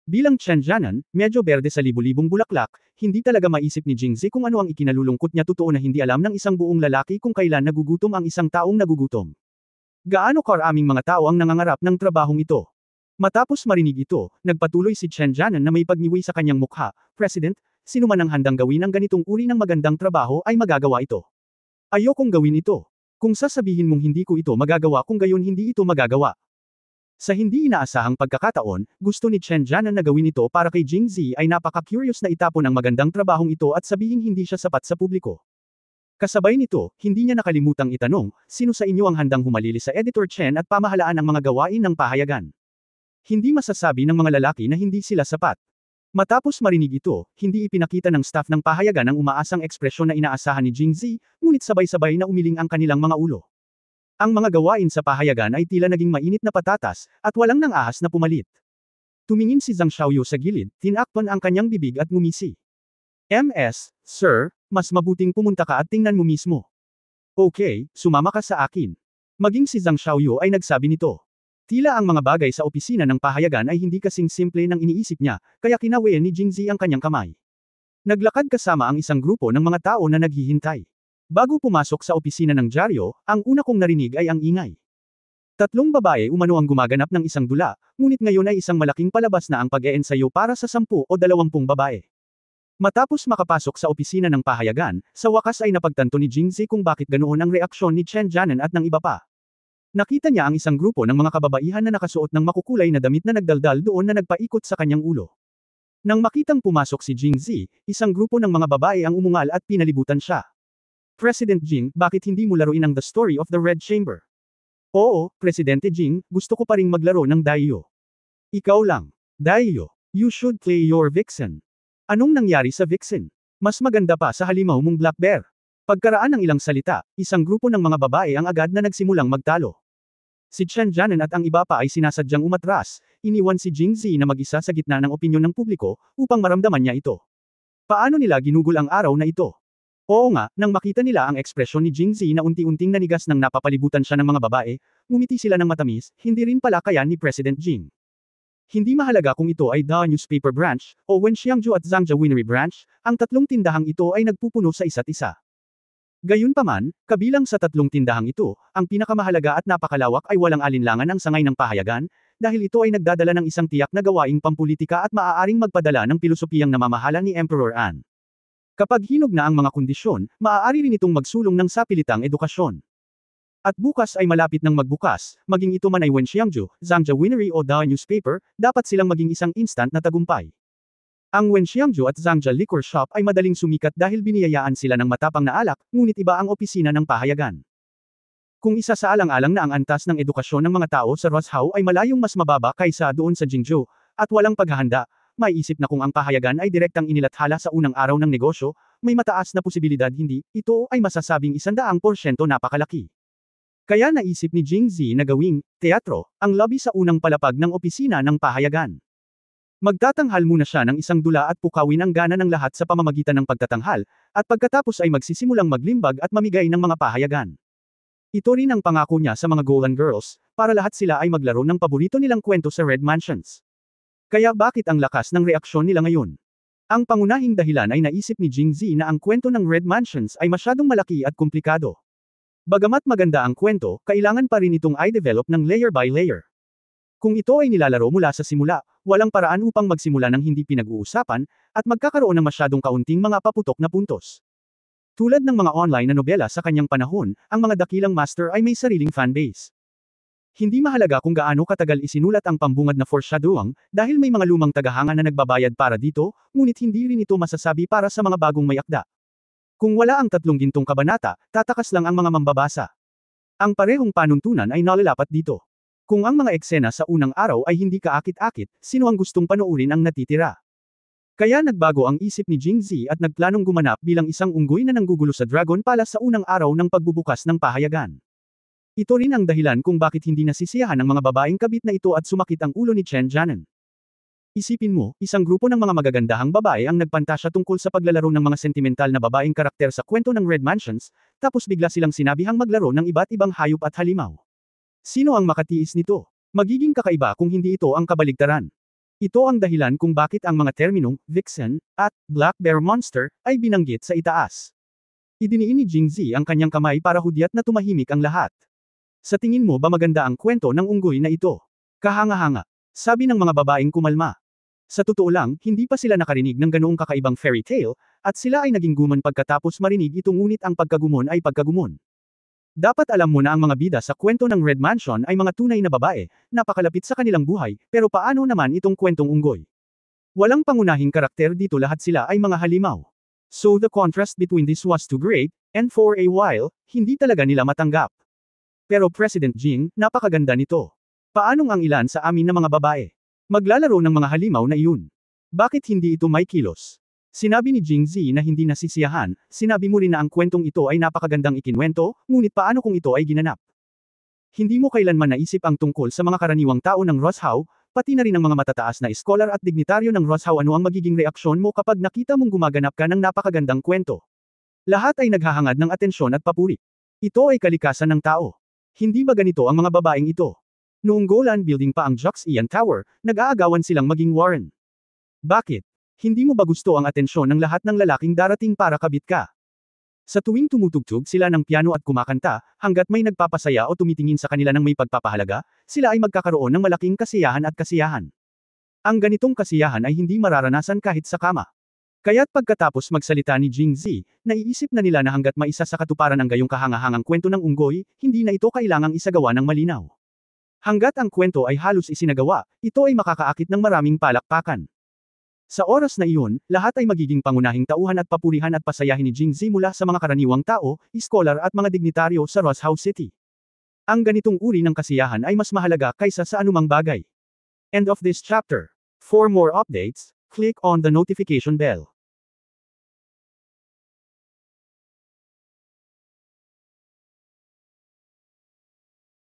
Bilang Chen Jianan, medyo berde sa libu-libong bulaklak, hindi talaga maisip ni Jingzi kung ano ang ikinalulungkot niya, totoo na hindi alam ng isang buong lalaki kung kailan nagugutom ang isang taong nagugutom. Gaano karaming mga tao ang nangangarap ng trabahong ito? Matapos marinig ito, nagpatuloy si Chen Jianan na may pagniwi sa kanyang mukha, President, sino man ang handang gawin ang ganitong uri ng magandang trabaho ay magagawa ito. Ayokong gawin ito. Kung sasabihin mong hindi ko ito magagawa kung gayon hindi ito magagawa. Sa hindi inaasahang pagkakataon, gusto ni Chen Jianan na gawin ito para kay Jingzi ay napaka-curious na itapon ang magandang trabahong ito at sabihing hindi siya sapat sa publiko. Kasabay nito, hindi niya nakalimutang itanong, sino sa inyo ang handang humalili sa Editor Chen at pamahalaan ang mga gawain ng pahayagan? Hindi masasabi ng mga lalaki na hindi sila sapat. Matapos marinig ito, hindi ipinakita ng staff ng pahayagan ang umaasang ekspresyon na inaasahan ni Jingzi, ngunit sabay-sabay na umiling ang kanilang mga ulo. Ang mga gawain sa pahayagan ay tila naging mainit na patatas, at walang nang ahas na pumalit. Tumingin si Zhang Xiaoyu sa gilid, tinakpan ang kanyang bibig at ngumisi. Sir, mas mabuting pumunta ka at tingnan mo mismo. Okay, sumama ka sa akin. Maging si Zhang Xiaoyu ay nagsabi nito. Tila ang mga bagay sa opisina ng pahayagan ay hindi kasing simple ng iniisip niya, kaya kinawayan ni Jingzi ang kanyang kamay. Naglakad kasama ang isang grupo ng mga tao na naghihintay. Bago pumasok sa opisina ng dyaryo, ang una kong narinig ay ang ingay. Tatlong babae umano ang gumaganap ng isang dula, ngunit ngayon ay isang malaking palabas na ang pag-eensayo para sa 10 o 20 babae. Matapos makapasok sa opisina ng pahayagan, sa wakas ay napagtanto ni Jingzi kung bakit ganoon ang reaksyon ni Chen Jianan at ng iba pa. Nakita niya ang isang grupo ng mga kababaihan na nakasuot ng makukulay na damit na nagdaldal doon na nagpaikot sa kanyang ulo. Nang makitang pumasok si Jing Zi, isang grupo ng mga babae ang umungal at pinalibutan siya. President Jing, bakit hindi mo laruin ang The Story of the Red Chamber? Oo, Presidente Jing, gusto ko pa ring maglaro ng Daio. Ikaw lang. Daio. You should play your Vixen. Anong nangyari sa Vixen? Mas maganda pa sa halimaw mong Black Bear. Pagkaraan ng ilang salita, isang grupo ng mga babae ang agad na nagsimulang magtalo. Si Chen Jianan at ang iba pa ay sinasadyang umatras, iniwan si Jing Zi na mag-isa sa gitna ng opinyon ng publiko, upang maramdaman niya ito. Paano nila ginugol ang araw na ito? Oo nga, nang makita nila ang ekspresyon ni Jing Zi na unti-unting nanigas nang napapalibutan siya ng mga babae, ngumiti sila ng matamis, hindi rin pala kaya ni President Jing. Hindi mahalaga kung ito ay The Newspaper Branch, o Wenxiangju at Zhangja Winery Branch, ang tatlong tindahang ito ay nagpupuno sa isa't isa. Gayunpaman, kabilang sa tatlong tindahang ito, ang pinakamahalaga at napakalawak ay walang alinlangan ang sangay ng pahayagan, dahil ito ay nagdadala ng isang tiyak na gawaing pampulitika at maaaring magpadala ng pilosopiyang namamahala ni Emperor An. Kapag hinog na ang mga kondisyon, maaari rin itong magsulong ng sapilitang edukasyon. At bukas ay malapit ng magbukas, maging ito man ay Wenxiangju, Zhangja Winery o The Newspaper, dapat silang maging isang instant na tagumpay. Ang Wenxiangju at Zhangja Liquor Shop ay madaling sumikat dahil biniyayaan sila ng matapang na alak, ngunit iba ang opisina ng pahayagan. Kung isa sa alang-alang na ang antas ng edukasyon ng mga tao sa Roshao ay malayong mas mababa kaysa doon sa Jingzhou, at walang paghahanda, may isip na kung ang pahayagan ay direktang inilathala sa unang araw ng negosyo, may mataas na posibilidad hindi, ito ay masasabing 100% napakalaki. Kaya naisip ni Jing Zi na gawing teatro ang lobby sa unang palapag ng opisina ng pahayagan. Magtatanghal muna siya ng isang dula at pukawin ang gana ng lahat sa pamamagitan ng pagtatanghal, at pagkatapos ay magsisimulang maglimbag at mamigay ng mga pahayagan. Ito rin ang pangako niya sa mga Golan Girls, para lahat sila ay maglaro ng paborito nilang kwento sa Red Mansions. Kaya bakit ang lakas ng reaksyon nila ngayon? Ang pangunahing dahilan ay naisip ni Jing Zi na ang kwento ng Red Mansions ay masyadong malaki at komplikado. Bagamat maganda ang kwento, kailangan pa rin itong i-develop ng layer by layer. Kung ito ay nilalaro mula sa simula, walang paraan upang magsimula ng hindi pinag-uusapan, at magkakaroon ng masyadong kaunting mga paputok na puntos. Tulad ng mga online na nobela sa kanyang panahon, ang mga dakilang master ay may sariling fanbase. Hindi mahalaga kung gaano katagal isinulat ang pambungad na foreshadowing, dahil may mga lumang tagahanga na nagbabayad para dito, ngunit hindi rin ito masasabi para sa mga bagong may akda. Kung wala ang tatlong gintong kabanata, tatakas lang ang mga mambabasa. Ang parehong panuntunan ay nalalapat dito. Kung ang mga eksena sa unang araw ay hindi kaakit-akit, sino ang gustong panoorin ang natitira? Kaya nagbago ang isip ni Jing Zi at nagplanong gumanap bilang isang unggoy na nanggugulo sa Dragon Palace sa unang araw ng pagbubukas ng pahayagan. Ito rin ang dahilan kung bakit hindi nasisiyahan ng mga babaeng kabit na ito at sumakit ang ulo ni Chen Jianan. Isipin mo, isang grupo ng mga magagandahang babae ang nagpantasya tungkol sa paglalaro ng mga sentimental na babaeng karakter sa kwento ng Red Mansions, tapos bigla silang sinabihang maglaro ng iba't ibang hayop at halimaw. Sino ang makatiis nito? Magiging kakaiba kung hindi ito ang kabaligtaran. Ito ang dahilan kung bakit ang mga terminong Vixen at Black Bear Monster ay binanggit sa itaas. Idiniin ni Jing Zi ang kanyang kamay para hudyat na tumahimik ang lahat. Sa tingin mo ba maganda ang kwento ng unggoy na ito? Kahanga-hanga. Sabi ng mga babaeng kumalma. Sa totoo lang, hindi pa sila nakarinig ng ganoong kakaibang fairy tale, at sila ay naging gumon pagkatapos marinig ito ngunit ang pagkagumon ay pagkagumon. Dapat alam mo na ang mga bida sa kwento ng Red Mansion ay mga tunay na babae, napakalapit sa kanilang buhay, pero paano naman itong kwentong unggoy? Walang pangunahing karakter dito, lahat sila ay mga halimaw. So the contrast between this was too great, and for a while, hindi talaga nila matanggap. Pero President Jing, napakaganda nito. Paanong ang ilan sa amin na mga babae? Maglalaro ng mga halimaw na iyon. Bakit hindi ito may kilos? Sinabi ni Jing Zi na hindi nasisiyahan, sinabi mo rin na ang kwentong ito ay napakagandang ikinwento, ngunit paano kung ito ay ginanap? Hindi mo kailanman naisip ang tungkol sa mga karaniwang tao ng Roshao, pati na rin ang mga matataas na eskolar at dignitaryo ng Roshao. Ano ang magiging reaksyon mo kapag nakita mong gumaganap ka ng napakagandang kwento? Lahat ay naghahangad ng atensyon at papuri. Ito ay kalikasan ng tao. Hindi ba ganito ang mga babaeng ito? Noong Golan Building pa ang Joxian Tower, nag-aagawan silang maging Warren. Bakit? Hindi mo ba gusto ang atensyon ng lahat ng lalaking darating para kabit ka? Sa tuwing tumutugtog sila ng piano at kumakanta, hanggat may nagpapasaya o tumitingin sa kanila ng may pagpapahalaga, sila ay magkakaroon ng malaking kasiyahan at kasiyahan. Ang ganitong kasiyahan ay hindi mararanasan kahit sa kama. Kaya't pagkatapos magsalita ni Jingzi, naiisip na nila na hanggat maisa sa katuparan ang gayong kahangahangang kwento ng unggoy, hindi na ito kailangang isagawa ng malinaw. Hanggat ang kwento ay halos isinagawa, ito ay makakaakit ng maraming palakpakan. Sa oras na iyon, lahat ay magiging pangunahing tauhan at papurihan at pasayahin ni Jingzi mula sa mga karaniwang tao, iskolar at mga dignitaryo sa Rosehouse City. Ang ganitong uri ng kasiyahan ay mas mahalaga kaysa sa anumang bagay. End of this chapter. For more updates, click on the notification bell.